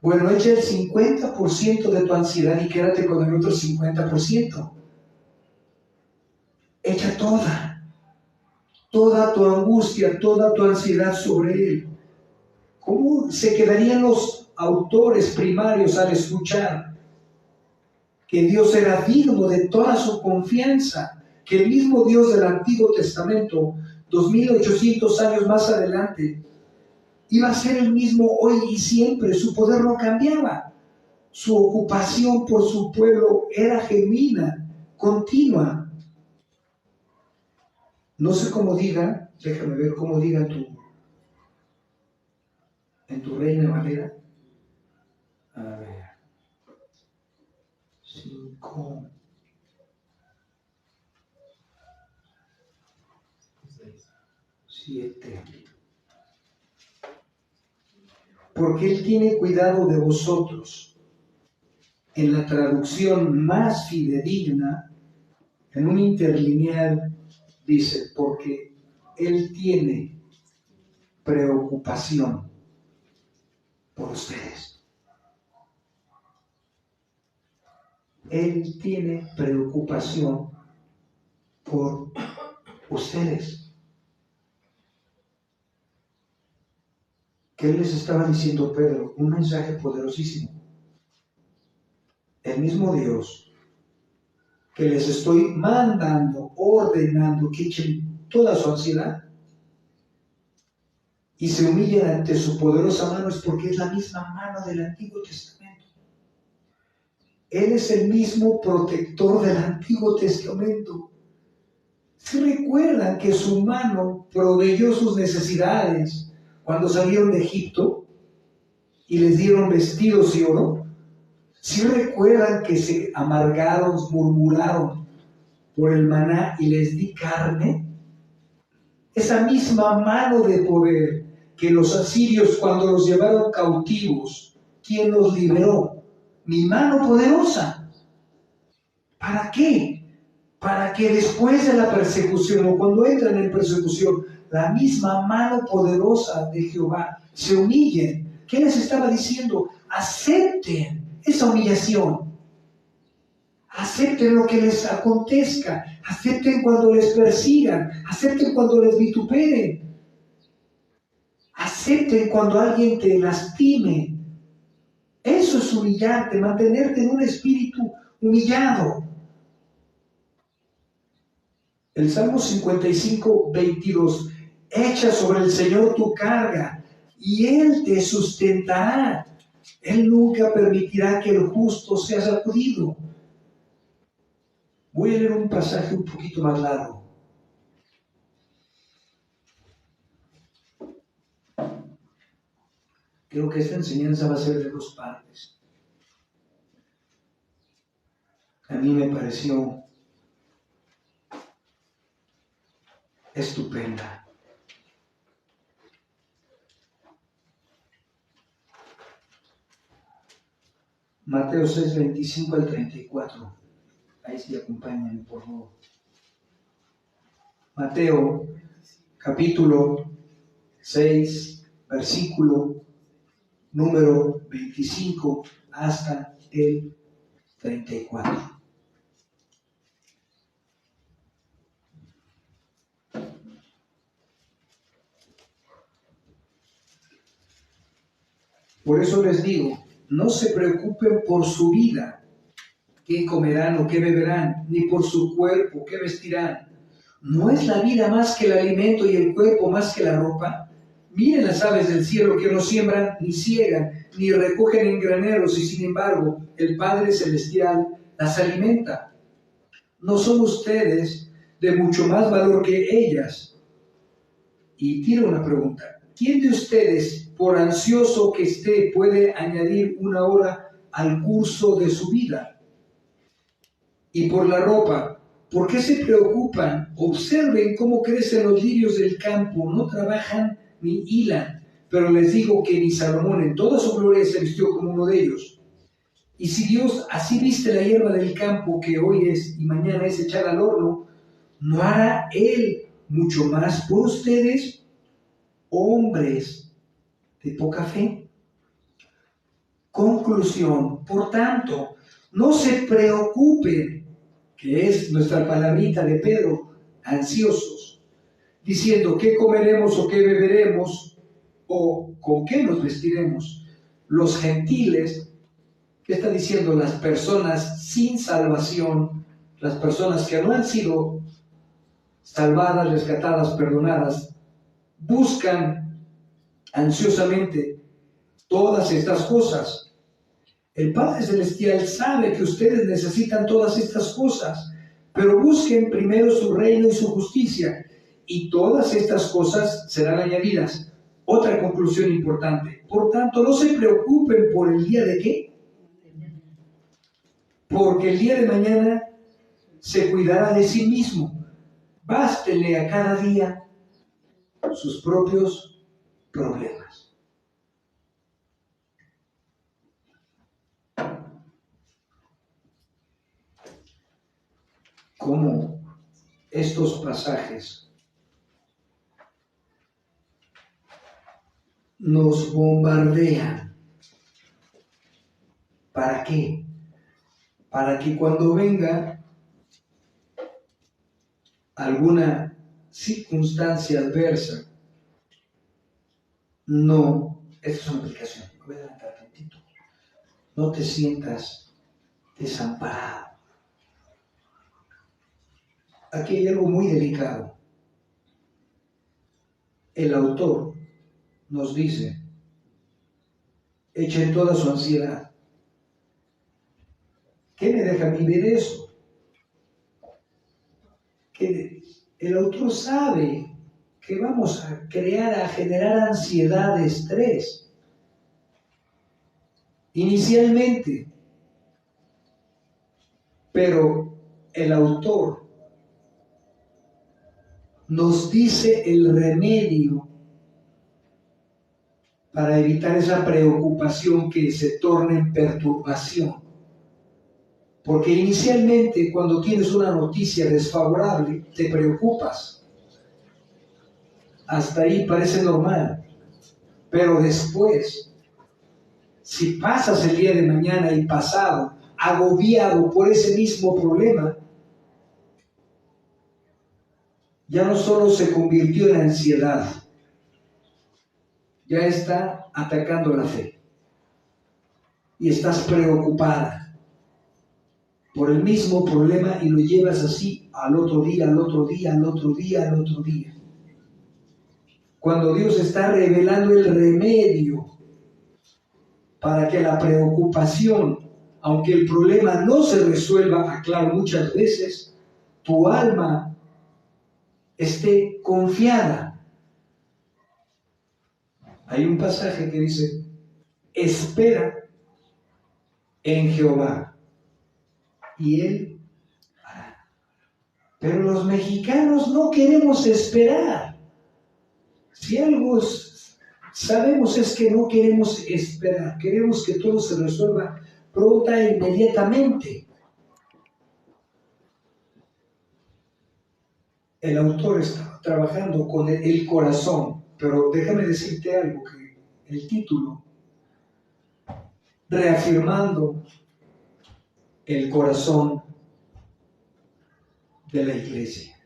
Bueno, echa el 50% de tu ansiedad y quédate con el otro 50%. Echa toda tu angustia, toda tu ansiedad sobre Él. ¿Cómo se quedarían los autores primarios al escuchar que Dios era digno de toda su confianza? Que el mismo Dios del Antiguo Testamento, 2800 años más adelante, iba a ser el mismo hoy y siempre. Su poder no cambiaba. Su ocupación por su pueblo era genuina, continua. No sé cómo diga, déjame ver cómo diga en tu Reina Valera. A ver. 5, 7. Porque Él tiene cuidado de vosotros. En la traducción más fidedigna, en un interlineal, dice, porque Él tiene preocupación por ustedes. Él tiene preocupación por ustedes. ¿Qué les estaba diciendo Pedro? Un mensaje poderosísimo. El mismo Dios que les estoy mandando, ordenando que echen toda su ansiedad y se humillen ante su poderosa mano, es porque es la misma mano del Antiguo Testamento. Él es el mismo protector del Antiguo Testamento. ¿Se recuerdan que su mano proveyó sus necesidades cuando salieron de Egipto y les dieron vestidos y oro? ¿Sí recuerdan que se amargaron, murmuraron por el maná y les di carne? Esa misma mano de poder que los asirios cuando los llevaron cautivos, ¿quién los liberó? Mi mano poderosa. ¿Para qué? Para que después de la persecución o cuando entran en persecución, la misma mano poderosa de Jehová se humillen. ¿Qué les estaba diciendo? Acepten esa humillación. Acepten lo que les acontezca. Acepten cuando les persigan. Acepten cuando les vituperen. Acepten cuando alguien te lastime. Eso es humillarte, mantenerte en un espíritu humillado. El Salmo 55, 22. Echa sobre el Señor tu carga y Él te sustentará. Él nunca permitirá que el justo sea sacudido. Voy a leer un pasaje un poquito más largo. Creo que esta enseñanza va a ser de 2 partes. A mí me pareció estupenda. Mateo 6, 25 al 34. Ahí sí, acompáñenme, por favor. Mateo, capítulo 6, versículo número 25 hasta el 34. Por eso les digo, no se preocupen por su vida, qué comerán o qué beberán, ni por su cuerpo, qué vestirán. ¿No es la vida más que el alimento y el cuerpo más que la ropa? Miren las aves del cielo que no siembran, ni ciegan, ni recogen en graneros, y sin embargo el Padre Celestial las alimenta. ¿No son ustedes de mucho más valor que ellas? Y tiro una pregunta. ¿Quién de ustedes, por ansioso que esté, puede añadir una hora al curso de su vida? Y por la ropa, ¿por qué se preocupan? Observen cómo crecen los lirios del campo, no trabajan ni hilan. Pero les digo que ni Salomón en toda su gloria se vistió como uno de ellos. Y si Dios así viste la hierba del campo, que hoy es y mañana es echada al horno, ¿no hará Él mucho más por ustedes, hombres de poca fe? Conclusión, por tanto, no se preocupen, que es nuestra palabrita de Pedro, ansiosos, diciendo qué comeremos o qué beberemos o con qué nos vestiremos. Los gentiles, ¿qué está diciendo? Las personas sin salvación, las personas que no han sido salvadas, rescatadas, perdonadas, buscan ansiosamente todas estas cosas. El Padre Celestial sabe que ustedes necesitan todas estas cosas, pero busquen primero su reino y su justicia, y todas estas cosas serán añadidas. Otra conclusión importante. Por tanto, no se preocupen por el día de qué, porque el día de mañana se cuidará de sí mismo. Bástele a cada día sus propios problemas. Cómo estos pasajes nos bombardean. ¿Para qué? Para que cuando venga alguna circunstancia adversa, no, esta es una aplicación, voy a adelantar tantito, no te sientas desamparado. Aquí hay algo muy delicado. El autor nos dice, echen toda su ansiedad. ¿Qué me deja a mí ver eso? Que el autor sabe que vamos a generar ansiedad, estrés. Inicialmente. Pero el autor nos dice el remedio para evitar esa preocupación que se torne en perturbación. Porque inicialmente, cuando tienes una noticia desfavorable, te preocupas. Hasta ahí parece normal. Pero después, si pasas el día de mañana y pasado, agobiado por ese mismo problema, ya no solo se convirtió en ansiedad, ya está atacando la fe. Y estás preocupada por el mismo problema y lo llevas así al otro día, al otro día, al otro día, al otro día. Cuando Dios está revelando el remedio para que la preocupación, aunque el problema no se resuelva, aclaro muchas veces, tu alma esté confiada. Hay un pasaje que dice, espera en Jehová y Él hará. Pero los mexicanos no queremos esperar. Si algo sabemos es que no queremos esperar, queremos que todo se resuelva pronta e inmediatamente. El autor está trabajando con el corazón, pero déjame decirte algo, que el título, reafirmando el corazón de la iglesia.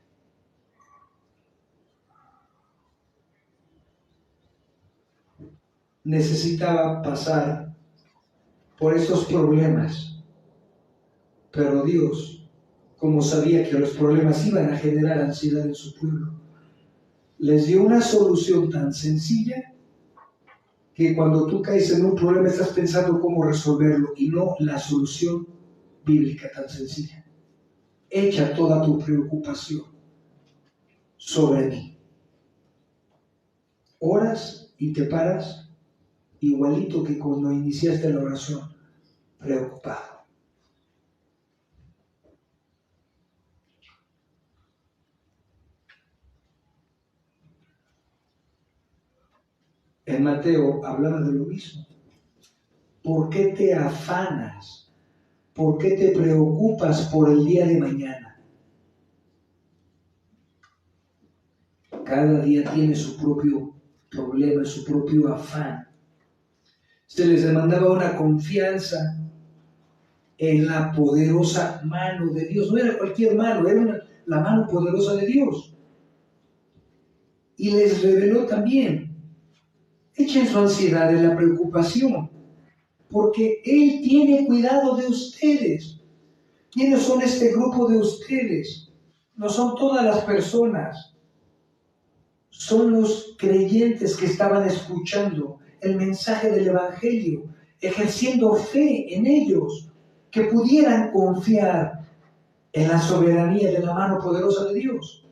Necesitaba pasar por estos problemas, pero Dios, como sabía que los problemas iban a generar ansiedad en su pueblo, les dio una solución tan sencilla que cuando tú caes en un problema estás pensando cómo resolverlo y no la solución bíblica tan sencilla. Echa toda tu preocupación sobre mí. Oras y te paras igualito que cuando iniciaste la oración, preocupado. En Mateo hablaba de lo mismo. ¿Por qué te afanas? ¿Por qué te preocupas por el día de mañana? Cada día tiene su propio problema, su propio afán. Se les demandaba una confianza en la poderosa mano de Dios. No era cualquier mano, era la mano poderosa de Dios. Y les reveló también: echen su ansiedad en la preocupación, porque Él tiene cuidado de ustedes. ¿Quiénes son este grupo de ustedes? No son todas las personas, son los creyentes que estaban escuchando el mensaje del Evangelio, ejerciendo fe en ellos, que pudieran confiar en la soberanía de la mano poderosa de Dios.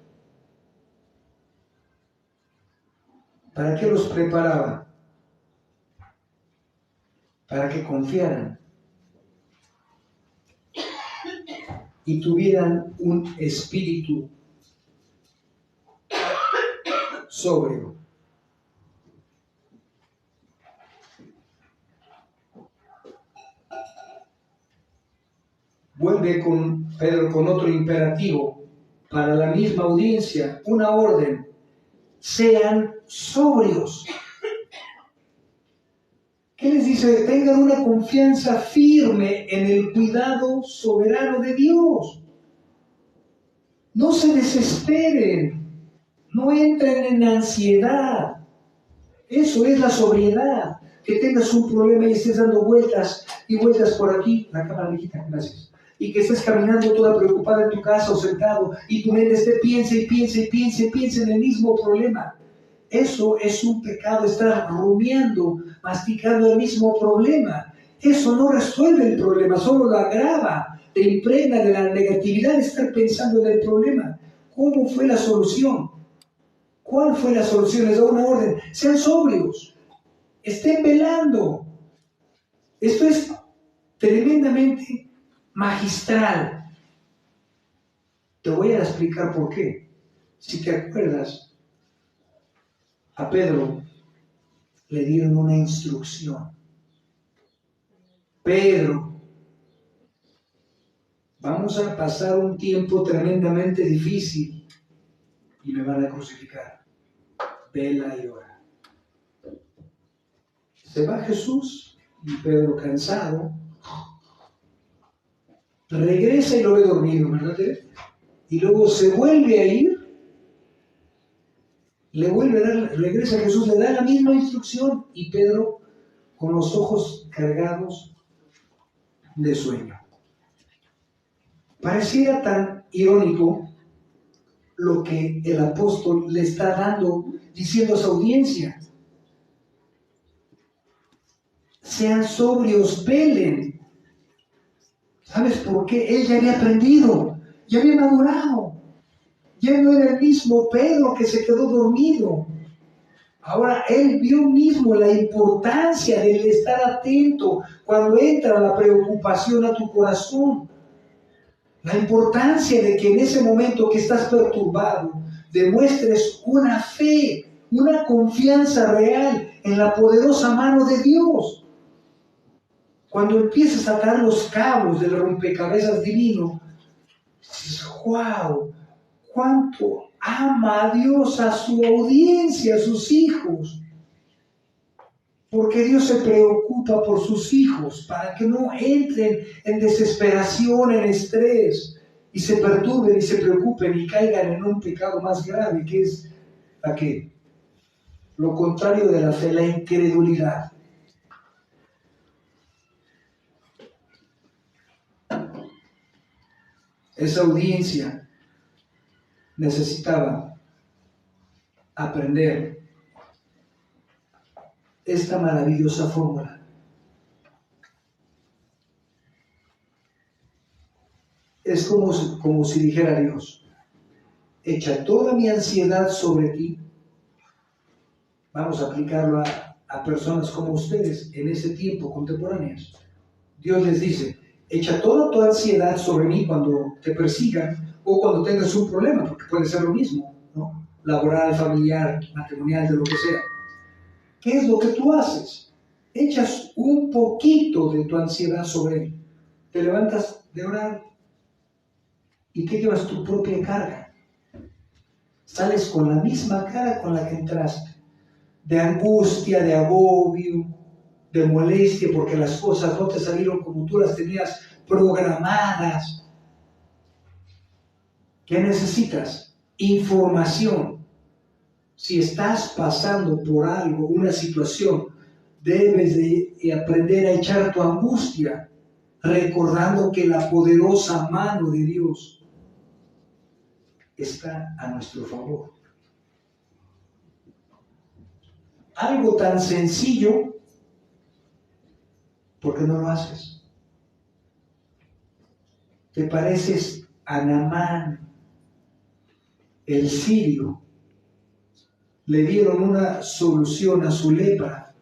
¿Para qué los preparaba? Para que confiaran y tuvieran un espíritu sobrio. Vuelve con Pedro con otro imperativo para la misma audiencia, una orden: sean sobrios. ¿Qué les dice? Tengan una confianza firme en el cuidado soberano de Dios. No se desesperen, no entren en ansiedad. Eso es la sobriedad. Que tengas un problema y estés dando vueltas y vueltas por aquí. La cámara, viejita, gracias. Y que estés caminando toda preocupada en tu casa o sentado y tu mente esté piensa y piensa y piensa y piensa en el mismo problema. Eso es un pecado, estar rumiando, masticando el mismo problema. Eso no resuelve el problema, solo lo agrava, te impregna de la negatividad de estar pensando en el problema. ¿Cómo fue la solución? ¿Cuál fue la solución? Les da una orden: sean sobrios, estén velando. Esto es tremendamente magistral. Te voy a explicar por qué. Si te acuerdas, a Pedro le dieron una instrucción. Pedro, vamos a pasar un tiempo tremendamente difícil y me van a crucificar. Vela y ora. Se va Jesús y Pedro, cansado, regresa y lo ve dormido, ¿verdad? Y luego se vuelve a ir, regresa Jesús, le da la misma instrucción y Pedro con los ojos cargados de sueño. Pareciera tan irónico lo que el apóstol le está diciendo a su audiencia: sean sobrios, velen. ¿Sabes por qué? Él ya había aprendido, ya había madurado, ya no era el mismo Pedro que se quedó dormido. Ahora él vio mismo la importancia del estar atento cuando entra la preocupación a tu corazón. La importancia de que en ese momento que estás perturbado, demuestres una fe, una confianza real en la poderosa mano de Dios. Cuando empiezas a atar los cabos del rompecabezas divino, dices: ¡wow! ¿Cuánto ama a Dios a su audiencia, a sus hijos? Porque Dios se preocupa por sus hijos para que no entren en desesperación, en estrés, y se perturben y se preocupen y caigan en un pecado más grave, que es ¿la qué? Lo contrario de la fe, la incredulidad. Esa audiencia necesitaba aprender esta maravillosa fórmula. Es como si dijera Dios: echa toda mi ansiedad sobre ti. Vamos a aplicarlo a personas como ustedes en ese tiempo, contemporáneas. Dios les dice: echa toda tu ansiedad sobre mí cuando te persigan o cuando tengas un problema, porque puede ser lo mismo, ¿no? Laboral, familiar, matrimonial, de lo que sea. ¿Qué es lo que tú haces? Echas un poquito de tu ansiedad sobre él. Te levantas de orar y te llevas tu propia carga. Sales con la misma cara con la que entraste, de angustia, de agobio, de molestia porque las cosas no te salieron como tú las tenías programadas. ¿Qué necesitas? Información. Si estás pasando por algo, una situación, debes de aprender a echar tu angustia, recordando que la poderosa mano de Dios está a nuestro favor. Algo tan sencillo, ¿por qué no lo haces? ¿Te pareces a Naamán, el sirio? Le dieron una solución a su lepra.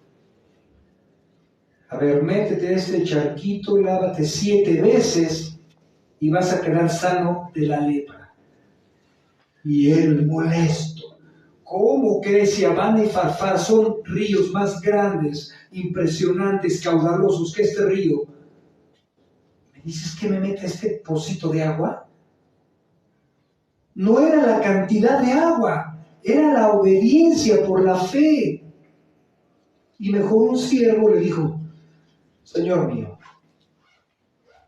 A ver, métete en este charquito, lávate 7 veces y vas a quedar sano de la lepra. Y él molesto. ¿Cómo crees si Abana y Farfar son ríos más grandes, impresionantes, caudalosos que este río? ¿Me dices que me mete este pocito de agua? No era la cantidad de agua, era la obediencia por la fe. Y mejor un siervo le dijo: Señor mío,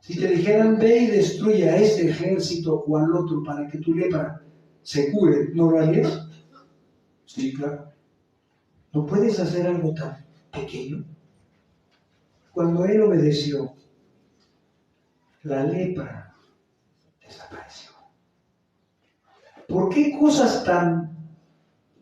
si te dijeran ve y destruye a este ejército o al otro para que tu lepra se cure, ¿no lo harías? Sí, claro. ¿No puedes hacer algo tan pequeño? Cuando él obedeció, la lepra desapareció. ¿Por qué cosas tan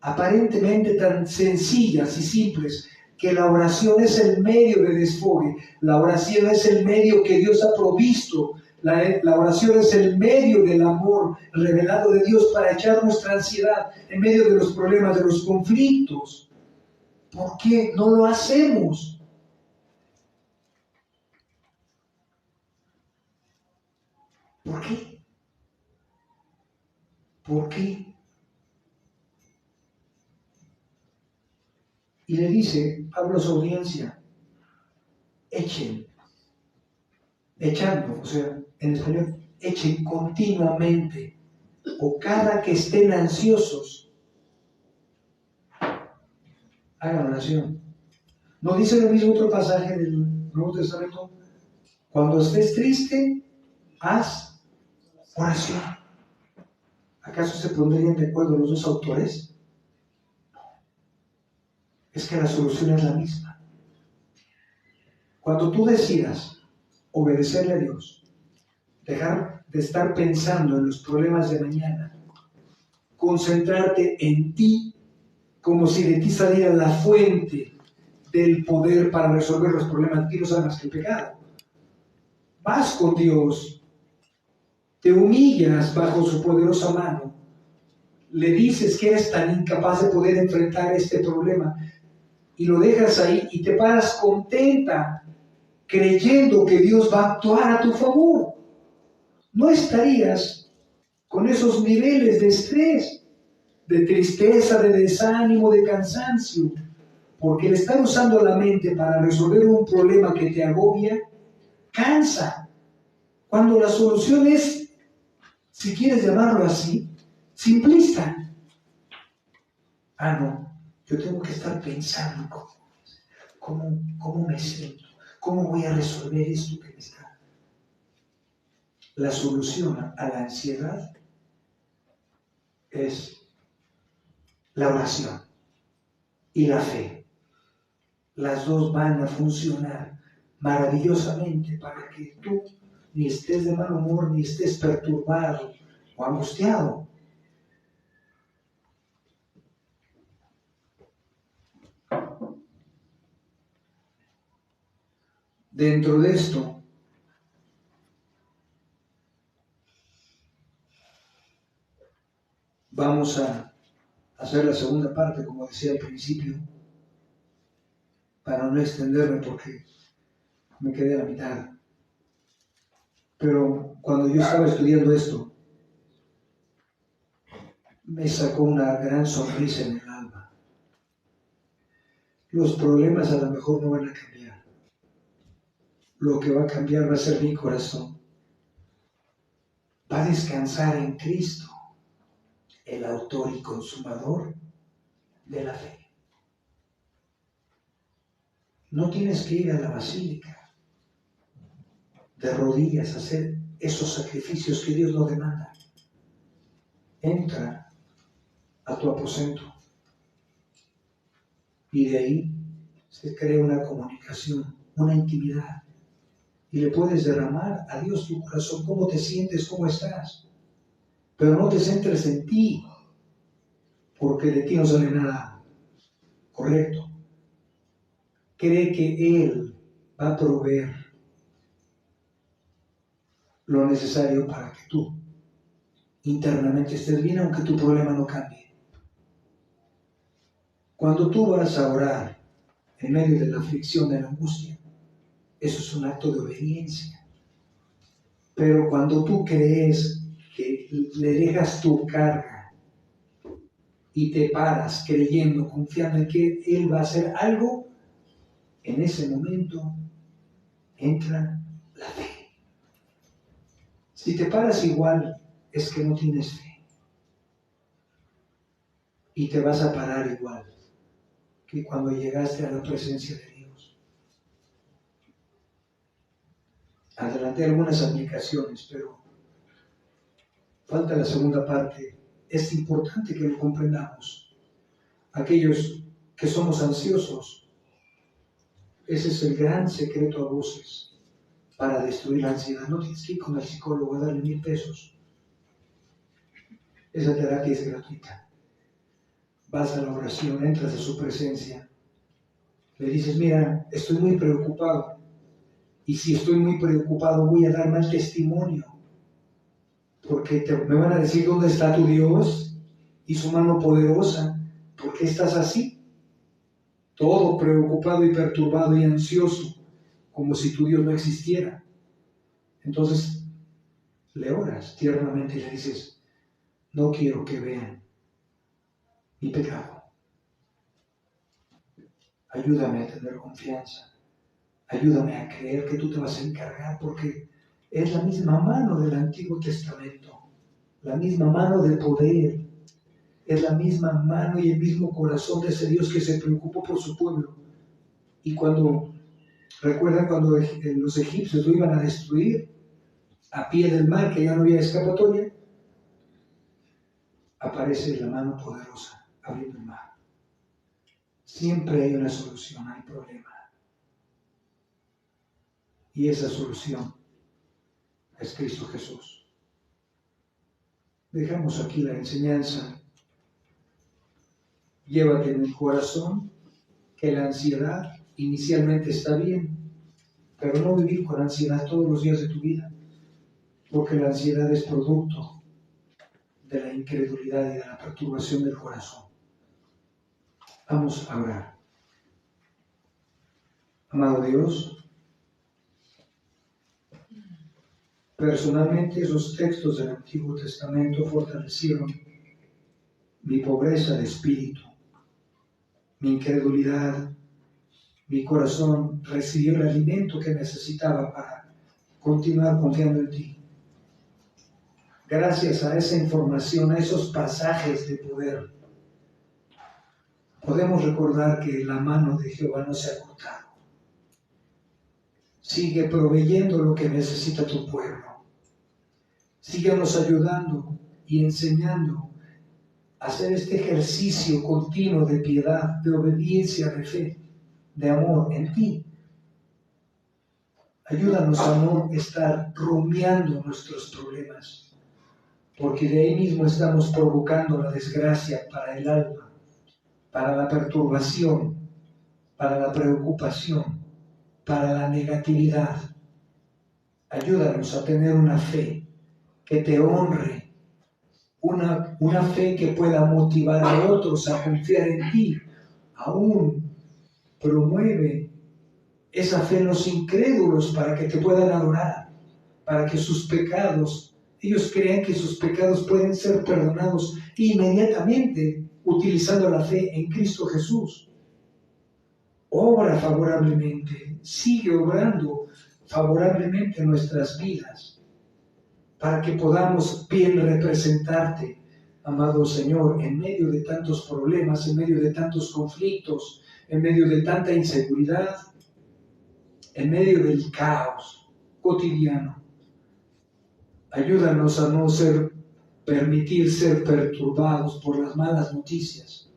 aparentemente tan sencillas y simples, que la oración es el medio de desfogue, la oración es el medio que Dios ha provisto, la oración es el medio del amor revelado de Dios para echar nuestra ansiedad en medio de los problemas, de los conflictos? ¿Por qué no lo hacemos? ¿Por qué? ¿Por qué? Y le dice Pablo a su audiencia: echando, o sea, en español, echen continuamente, o cada que estén ansiosos, hagan oración. ¿No dice lo mismo otro pasaje del Nuevo Testamento? Cuando estés triste, haz oración. ¿Acaso se pondrían de acuerdo los dos autores? Es que la solución es la misma. Cuando tú decidas obedecerle a Dios, dejar de estar pensando en los problemas de mañana, concentrarte en ti, como si de ti saliera la fuente del poder para resolver los problemas, y no sabe más que el pecado. Vas con Dios, te humillas bajo su poderosa mano, le dices que eres tan incapaz de poder enfrentar este problema y lo dejas ahí y te paras contenta, creyendo que Dios va a actuar a tu favor. No estarías con esos niveles de estrés, de tristeza, de desánimo, de cansancio, porque el estar usando la mente para resolver un problema que te agobia, cansa. Cuando la solución es, si quieres llamarlo así, simplista. No, yo tengo que estar pensando cómo me siento, cómo voy a resolver esto que me está. La solución a la ansiedad es la oración y la fe. Las dos van a funcionar maravillosamente para que tú ni estés de mal humor, ni estés perturbado o angustiado. Dentro de esto, vamos a hacer la segunda parte, como decía al principio, para no extenderme porque me quedé a la mitad. Pero cuando yo estaba estudiando esto, me sacó una gran sonrisa en el alma. Los problemas a lo mejor no van a cambiar. Lo que va a cambiar va a ser mi corazón. Va a descansar en Cristo, el autor y consumador de la fe. No tienes que ir a la basílica de rodillas a hacer esos sacrificios que Dios no demanda. Entra a tu aposento y de ahí se crea una comunicación, una intimidad, y le puedes derramar a Dios tu corazón, cómo te sientes, cómo estás, pero no te centres en ti, porque de ti no sale nada correcto. Cree que Él va a proveer lo necesario para que tú internamente estés bien, aunque tu problema no cambie. Cuando tú vas a orar en medio de la aflicción, de la angustia, eso es un acto de obediencia. Pero cuando tú crees que le dejas tu carga y te paras creyendo, confiando en que Él va a hacer algo, en ese momento entra la fe. Si te paras igual, es que no tienes fe. Y te vas a parar igual que cuando llegaste a la presencia de Dios. Adelanté algunas aplicaciones, pero falta la segunda parte. Es importante que lo comprendamos. Aquellos que somos ansiosos, ese es el gran secreto a voces para destruir la ansiedad. No tienes que ir con el psicólogo a darle 1,000 pesos. Esa terapia es gratuita. Vas a la oración, entras a su presencia, le dices, mira, estoy muy preocupado, y si estoy muy preocupado voy a dar mal testimonio, porque me van a decir dónde está tu Dios y su mano poderosa. ¿Por qué estás así? Todo preocupado y perturbado y ansioso, como si tu Dios no existiera. Entonces le oras tiernamente y le dices, no quiero que vean mi pecado. Ayúdame a tener confianza. Ayúdame a creer que tú te vas a encargar, porque es la misma mano del Antiguo Testamento, la misma mano de poder, es la misma mano y el mismo corazón de ese Dios que se preocupó por su pueblo. Y recuerdan cuando los egipcios lo iban a destruir a pie del mar, que ya no había escapatoria, aparece la mano poderosa abriendo el mar. Siempre hay una solución al problema. Y esa solución es Cristo Jesús. Dejamos aquí la enseñanza. Llévate en el corazón que la ansiedad inicialmente está bien, pero no vivir con ansiedad todos los días de tu vida, porque la ansiedad es producto de la incredulidad y de la perturbación del corazón. Vamos a orar. Amado Dios, personalmente esos textos del Antiguo Testamento fortalecieron mi pobreza de espíritu, mi incredulidad. Mi corazón recibió el alimento que necesitaba para continuar confiando en ti. Gracias a esa información, a esos pasajes de poder, podemos recordar que la mano de Jehová no se ha cortado. Sigue proveyendo lo que necesita tu pueblo. Síguenos ayudando y enseñando a hacer este ejercicio continuo de piedad, de obediencia, de fe, de amor en ti. Ayúdanos a no estar rumiando nuestros problemas, porque de ahí mismo estamos provocando la desgracia para el alma, para la perturbación, para la preocupación, para la negatividad. Ayúdanos a tener una fe que te honre, una fe que pueda motivar a otros a confiar en ti. Aún promueve esa fe en los incrédulos para que te puedan adorar, para que sus pecados, ellos crean que sus pecados pueden ser perdonados inmediatamente utilizando la fe en Cristo Jesús. Obra favorablemente, sigue obrando favorablemente en nuestras vidas, para que podamos bien representarte, amado Señor, en medio de tantos problemas, en medio de tantos conflictos, en medio de tanta inseguridad. en medio del caos cotidiano. Ayúdanos a no permitir ser perturbados por las malas noticias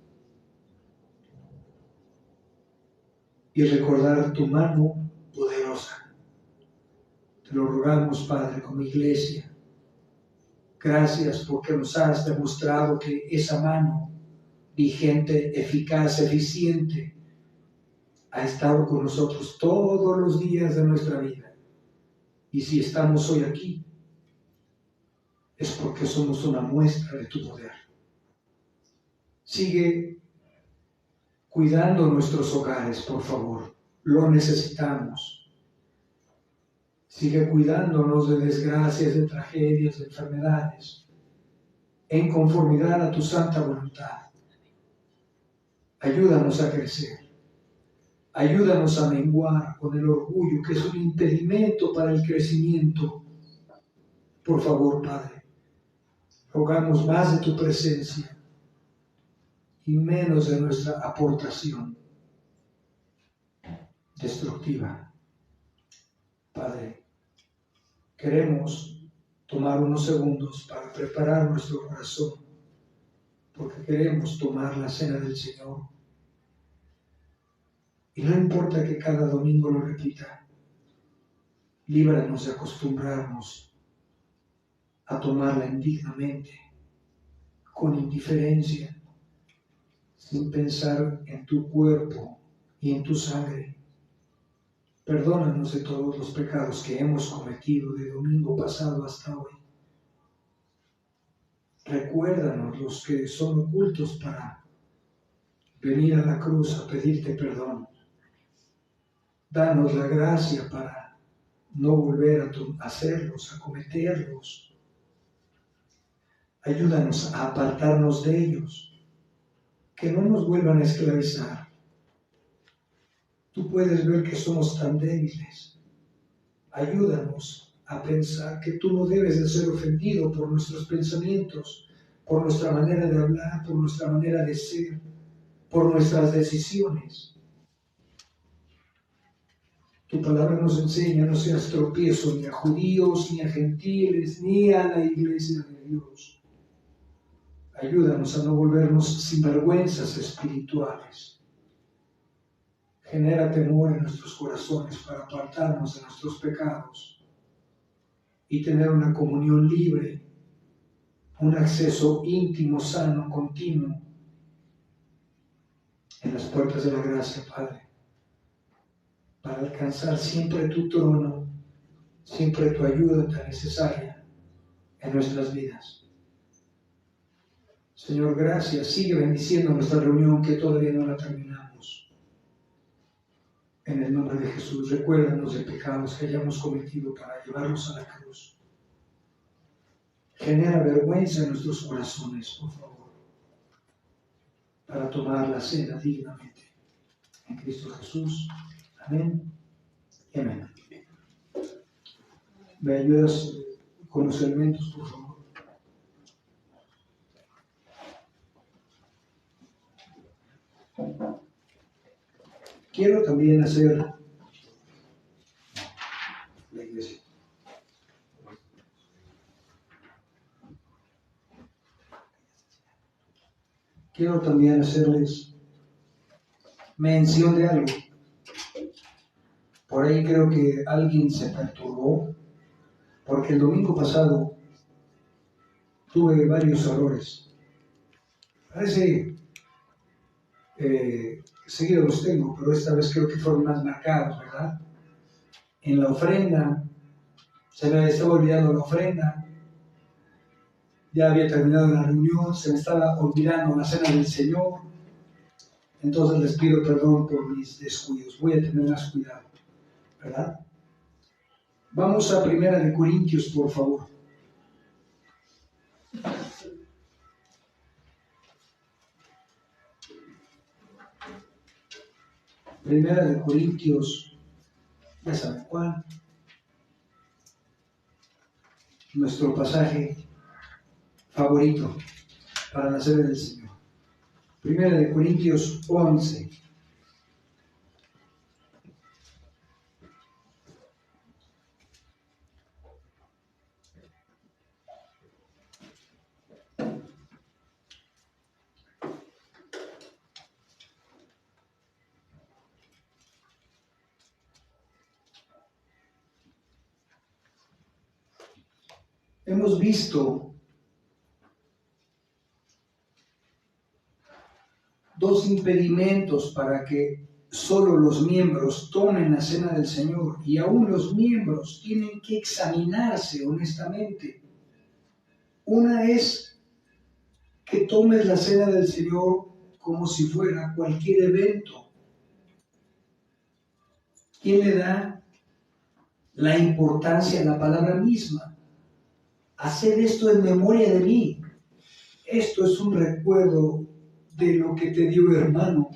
y recordar tu mano poderosa. Te lo rogamos, Padre, como iglesia. Gracias porque nos has demostrado que esa mano vigente, eficaz, eficiente, ha estado con nosotros todos los días de nuestra vida. Y si estamos hoy aquí, es porque somos una muestra de tu poder. Sigue cuidando nuestros hogares, por favor. Lo necesitamos. Sigue cuidándonos de desgracias, de tragedias, de enfermedades, en conformidad a tu santa voluntad. Ayúdanos a crecer. Ayúdanos a menguar con el orgullo, que es un impedimento para el crecimiento. Por favor, Padre, rogamos más de tu presencia y menos de nuestra aportación destructiva. Padre, queremos tomar unos segundos para preparar nuestro corazón, porque queremos tomar la cena del Señor. Y no importa que cada domingo lo repita, líbranos de acostumbrarnos a tomarla indignamente, con indiferencia, sin pensar en tu cuerpo y en tu sangre. Perdónanos de todos los pecados que hemos cometido de domingo pasado hasta hoy. Recuérdanos los que son ocultos para venir a la cruz a pedirte perdón. Danos la gracia para no volver a hacerlos, a cometerlos. Ayúdanos a apartarnos de ellos, que no nos vuelvan a esclavizar. Tú puedes ver que somos tan débiles. Ayúdanos a pensar que tú no debes de ser ofendido por nuestros pensamientos, por nuestra manera de hablar, por nuestra manera de ser, por nuestras decisiones. Tu palabra nos enseña: no seas tropiezo ni a judíos, ni a gentiles, ni a la iglesia de Dios. Ayúdanos a no volvernos sinvergüenzas espirituales. Genera temor en nuestros corazones para apartarnos de nuestros pecados y tener una comunión libre, un acceso íntimo, sano, continuo en las puertas de la gracia, Padre, para alcanzar siempre tu trono, siempre tu ayuda tan necesaria en nuestras vidas. Señor, gracias. Sigue bendiciendo nuestra reunión, que todavía no la terminamos. En el nombre de Jesús, recuérdanos de pecados que hayamos cometido para llevarlos a la cruz. Genera vergüenza en nuestros corazones, por favor, para tomar la cena dignamente. En Cristo Jesús. Amén y amén. ¿Me ayudas con los elementos, por favor? Quiero también hacer la iglesia. Quiero también hacerles mención de algo. Por ahí creo que alguien se perturbó, porque el domingo pasado tuve varios errores. Parece seguido los tengo, pero esta vez creo que fueron más marcados, ¿verdad? En la ofrenda, se me estaba olvidando la ofrenda, ya había terminado la reunión, se me estaba olvidando la cena del Señor. Entonces les pido perdón por mis descuidos, voy a tener más cuidado, ¿verdad? Vamos a 1 Corintios, por favor. Primera de Corintios, ya saben cuál. Nuestro pasaje favorito para la cena del Señor. Primera de Corintios 11. hemos visto dos impedimentos para que solo los miembros tomen la cena del Señor, y aún los miembros tienen que examinarse honestamente. Una es que tomes la cena del Señor como si fuera cualquier evento. ¿Quién le da la importancia a la palabra misma? Hacer esto en memoria de mí. Esto es un recuerdo de lo que te dio, hermano,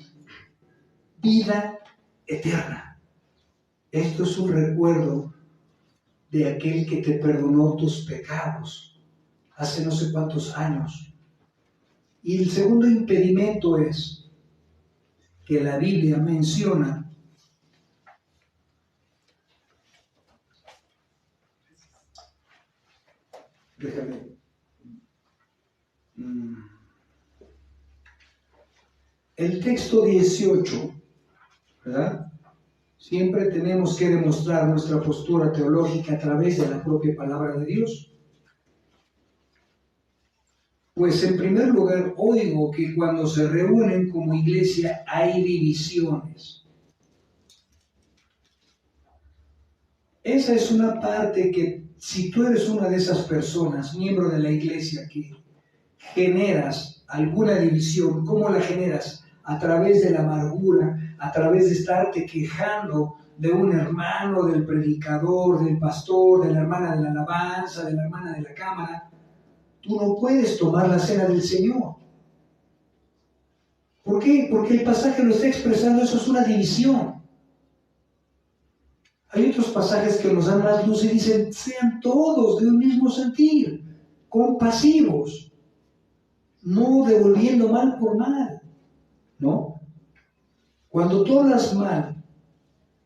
vida eterna. Esto es un recuerdo de aquel que te perdonó tus pecados hace no sé cuántos años. Y el segundo impedimento es que la Biblia menciona el texto 18, ¿verdad? Siempre tenemos que demostrar nuestra postura teológica a través de la propia palabra de Dios. Pues en primer lugar, oigo que cuando se reúnen como iglesia hay divisiones. Esa es una parte que, si tú eres una de esas personas, miembro de la iglesia, que generas alguna división, ¿cómo la generas? A través de la amargura, a través de estarte quejando de un hermano, del predicador, del pastor, de la hermana de la alabanza, de la hermana de la cámara. Tú no puedes tomar la cena del Señor. ¿Por qué? Porque el pasaje lo está expresando, eso es una división. Hay otros pasajes que nos dan más luz y dicen, sean todos de un mismo sentir, compasivos, no devolviendo mal por mal, ¿no? Cuando tú hablas mal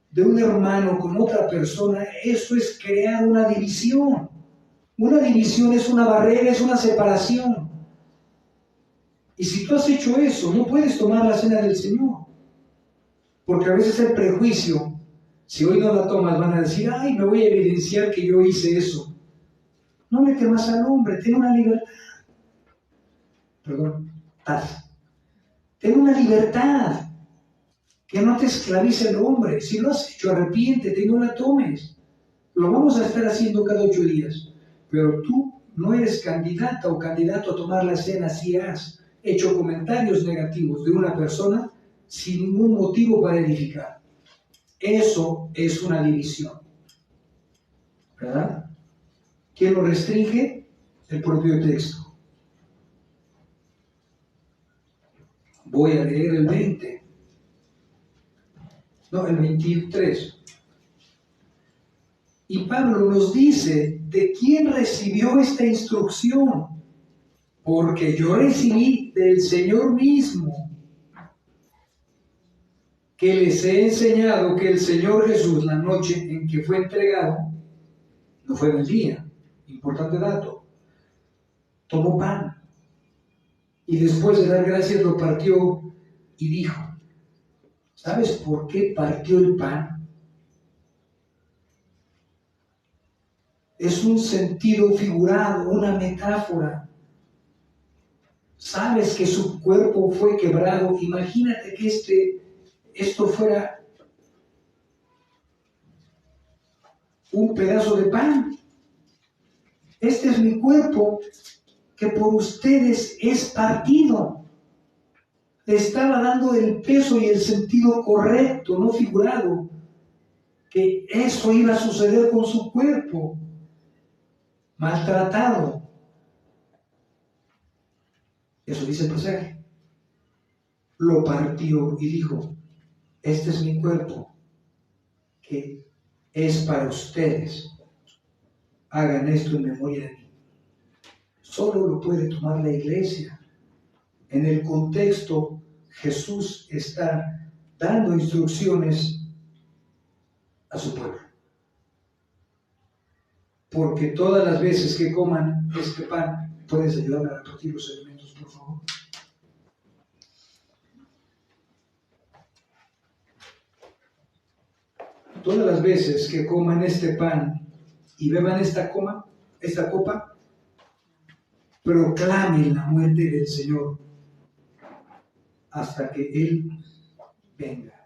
de un hermano con otra persona, eso es crear una división. Una división es una barrera, es una separación. Y si tú has hecho eso, no puedes tomar la cena del Señor. Porque a veces el prejuicio, si hoy no la tomas, van a decir, ay, me voy a evidenciar que yo hice eso. No le temas al hombre, ten una libertad. Perdón, ten una libertad. Que no te esclavice el hombre. Si lo has hecho, arrepiéntete y no la tomes. Lo vamos a estar haciendo cada 8 días. Pero tú no eres candidata o candidato a tomar la cena si has hecho comentarios negativos de una persona sin ningún motivo para edificar. Eso es una división. ¿Verdad? ¿Quién lo restringe? El propio texto. Voy a leer el 20. No, el 23. Y Pablo nos dice de quién recibió esta instrucción. Porque yo recibí del Señor mismo, que les he enseñado que el Señor Jesús, la noche en que fue entregado, no fue en el día, importante dato, tomó pan y después de dar gracias lo partió y dijo, ¿sabes por qué partió el pan? Es un sentido figurado, una metáfora. Sabes que su cuerpo fue quebrado. Imagínate que esto fuera un pedazo de pan. Este es mi cuerpo que por ustedes es partido. Le estaba dando el peso y el sentido correcto, no figurado, que eso iba a suceder con su cuerpo, maltratado. Eso dice el pasaje. Lo partió y dijo, este es mi cuerpo, que es para ustedes. Hagan esto en memoria de mí. Solo lo puede tomar la iglesia. En el contexto, Jesús está dando instrucciones a su pueblo. Porque todas las veces que coman este pan, ¿puedes ayudarme a repartir los elementos, por favor? Todas las veces que coman este pan y beban esta esta copa, proclamen la muerte del Señor hasta que Él venga.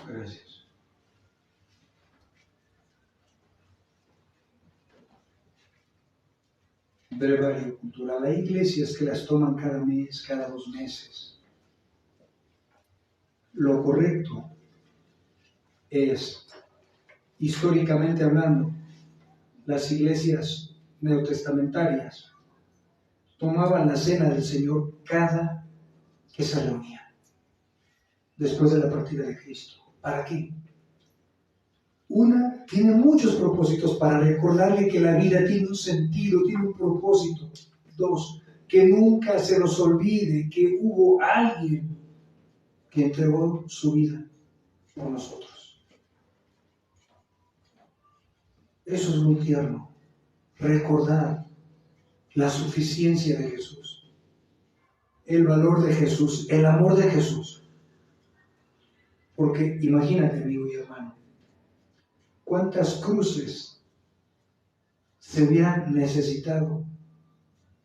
Gracias. Brevario cultural. Hay iglesias que las toman cada mes, cada 2 meses. Lo correcto es, históricamente hablando, las iglesias neotestamentarias tomaban la cena del Señor cada que se reunían, después de la partida de Cristo. ¿Para qué? Una, tiene muchos propósitos para recordarle que la vida tiene un sentido, tiene un propósito. 2, que nunca se nos olvide que hubo alguien que entregó su vida por nosotros. Eso es muy tierno, recordar la suficiencia de Jesús, el valor de Jesús, el amor de Jesús. Porque imagínate, amigo y hermano, cuántas cruces se hubieran necesitado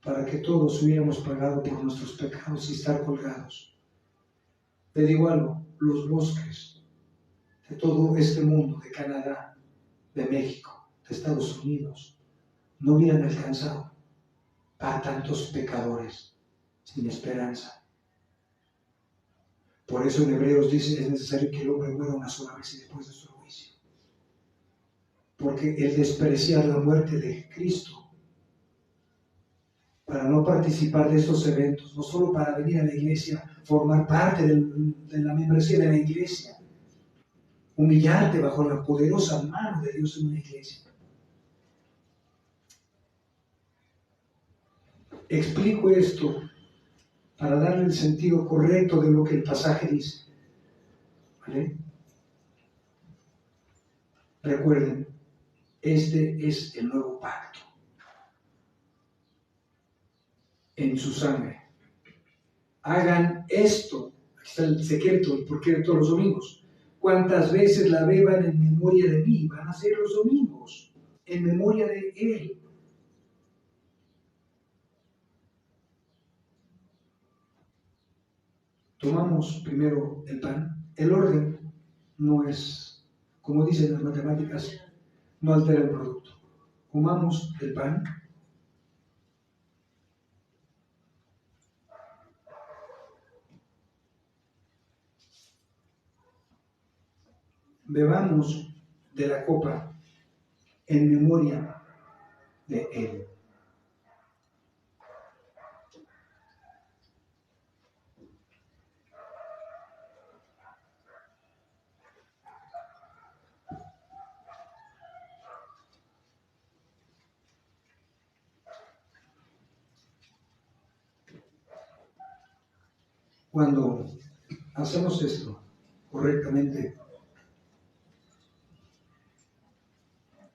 para que todos hubiéramos pagado por nuestros pecados y estar colgados. Te digo algo, los bosques de todo este mundo, de Canadá, de México, de Estados Unidos, no hubieran alcanzado para tantos pecadores sin esperanza. Por eso en Hebreos dice, es necesario que el hombre muera una sola vez y después de su juicio. Porque el despreciar la muerte de Cristo para no participar de estos eventos, no solo para venir a la iglesia, formar parte de la membresía de la iglesia, humillarte bajo la poderosa mano de Dios en una iglesia. Explico esto para darle el sentido correcto de lo que el pasaje dice. ¿Vale? Recuerden, este es el nuevo pacto en su sangre. Hagan esto, aquí está el secreto, el porqué de todos los domingos. Cuantas veces la beban en memoria de mí, van a ser los domingos, en memoria de Él. Tomamos primero el pan. El orden no es, como dicen las matemáticas, no altera el producto. Comamos el pan. Bebamos de la copa en memoria de Él. Cuando hacemos esto correctamente,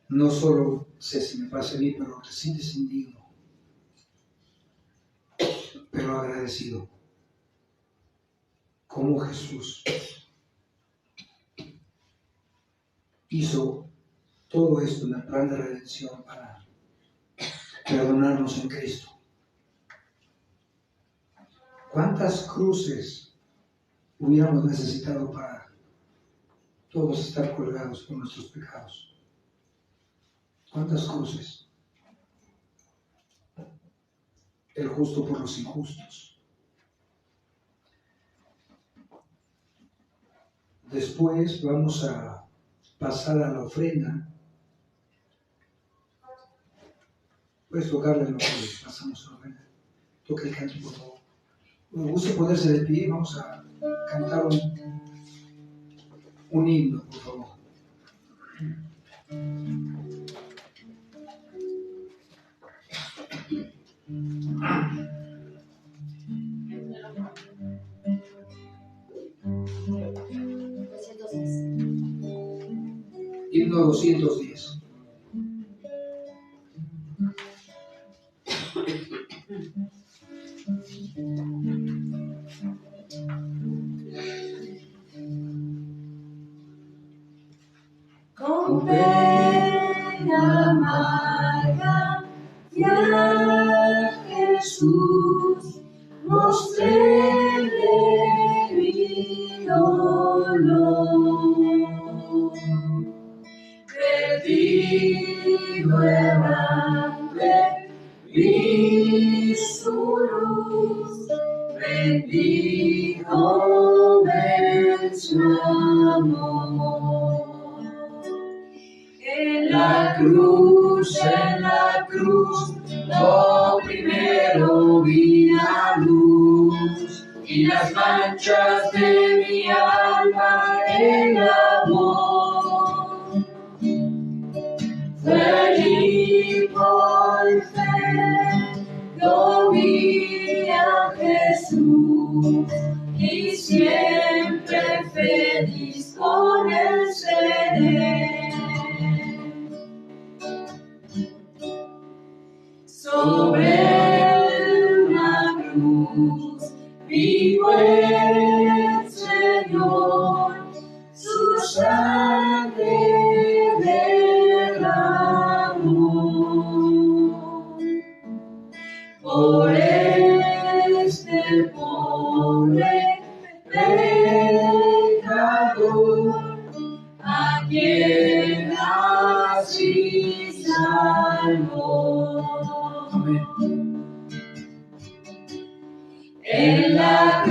no solo sé si me pasa a mí, pero te sientes indigno, pero agradecido. Como Jesús hizo todo esto en el plan de redención para perdonarnos en Cristo. ¿Cuántas cruces hubiéramos necesitado para todos estar colgados por nuestros pecados? ¿Cuántas cruces? El justo por los injustos. Después vamos a pasar a la ofrenda Puedes tocarle lo que pasamos a ver. Toca el canto, por favor. Me gusta ponerse de pie. Vamos a cantar un himno, por favor. Himno 210. Con pena amarga y a Jesús mostréle mi dolor. Perdido errante, vi su luz, bendíjome en su amor. En la cruz, lo primero vi la luz y las manchas de mi alma en amor. Feliz por fe, yo vi a Jesús y siempre feliz con él seré. Sobre una cruz vivo el Señor, su sangre derramó. Por este pobre pecador, a quien así salvó. En la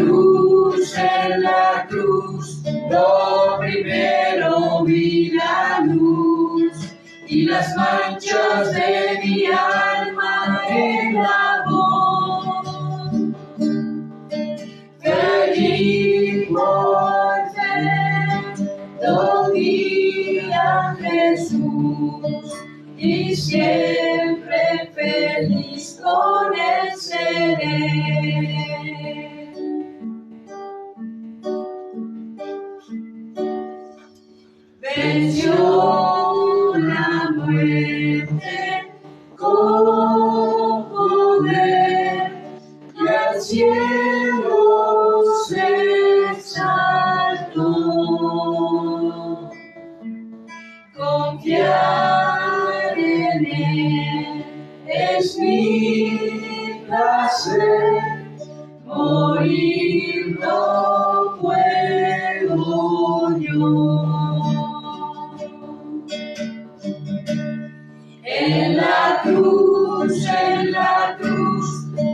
cruz, lo primero vi la luz y las manchas de mi alma en amor. Feliz por fe, lo vi a Jesús y siempre feliz con él seré. Venció la muerte con poder y al cielo se exaltó. Confiar en él es mi placer, morir no puedo yo. En la cruz,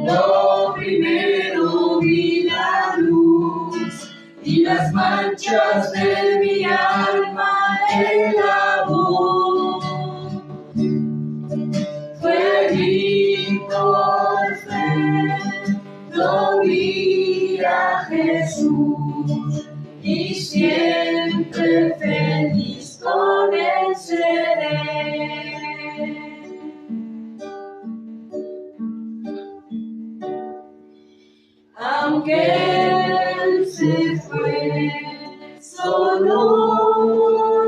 lo primero vi la luz y las manchas de mi alma el amor. Feliz por fe, lo vi a Jesús y siempre feliz con él seré. Aunque él se fue, solo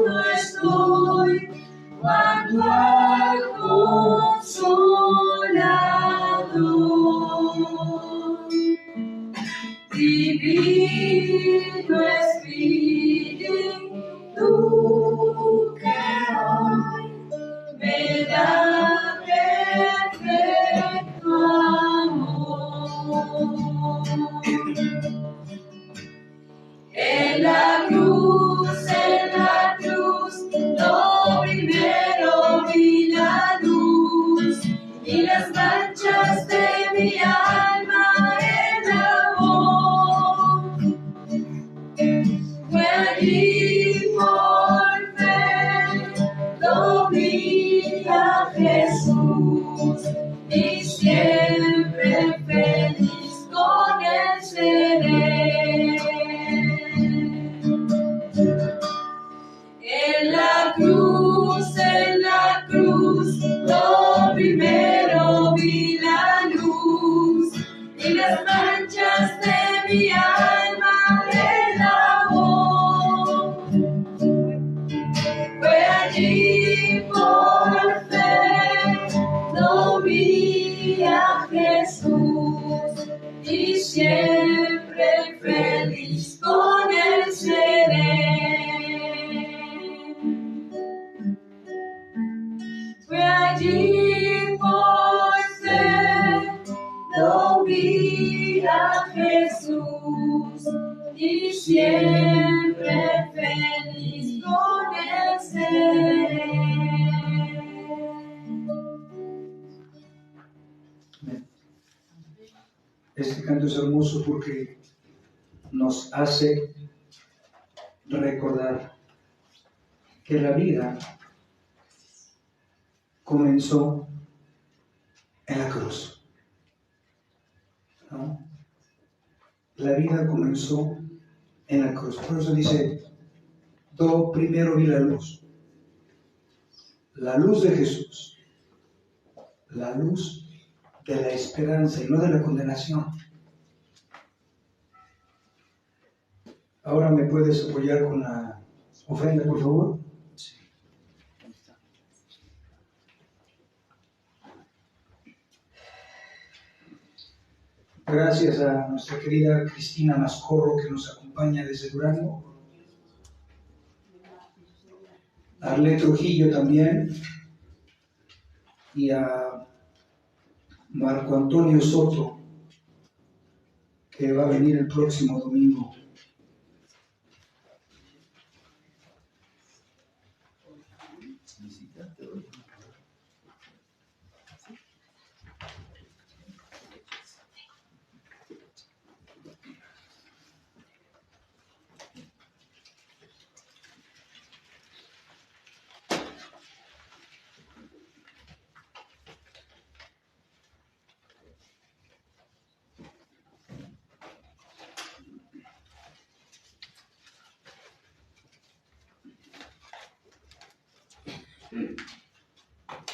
no estoy, cuando al Consolador. Divino Espíritu que hoy me da perfecto amor. En la cruz, lo primero vi la luz y las manchas allí por fe lo vi a Jesús y siempre feliz con él seré. Este canto es hermoso porque nos hace recordar que la vida comenzó en la cruz, ¿no? La vida comenzó en la cruz. Por eso dice, yo primero vi la luz de Jesús, la luz de la esperanza y no de la condenación. Ahora me puedes apoyar con la ofrenda, por favor. Gracias a nuestra querida Cristina Mascorro que nos acompaña desde Durango. A Arlet Trujillo también. Y a Marco Antonio Soto, que va a venir el próximo domingo.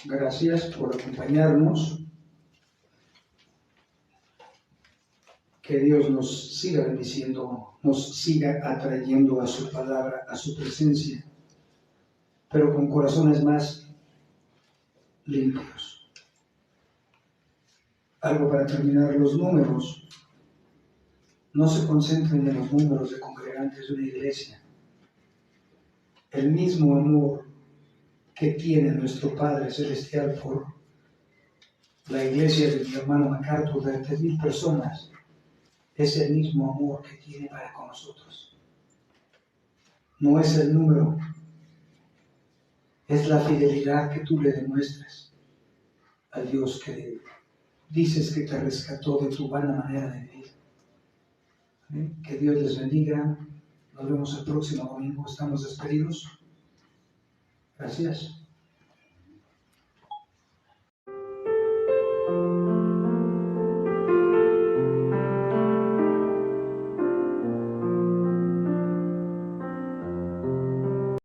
Gracias por acompañarnos. Que Dios nos siga bendiciendo, nos siga atrayendo a su palabra, a su presencia, pero con corazones más limpios. Algo para terminar, los números no se concentren en los números de congregantes de una iglesia. El mismo amor que tiene nuestro Padre Celestial por la iglesia de mi hermano MacArthur de 3,000 personas, es el mismo amor que tiene para con nosotros. No es el número, es la fidelidad que tú le demuestras al Dios que dices que te rescató de tu vana manera de vivir. Que Dios les bendiga. Nos vemos el próximo domingo. Estamos despedidos. Gracias.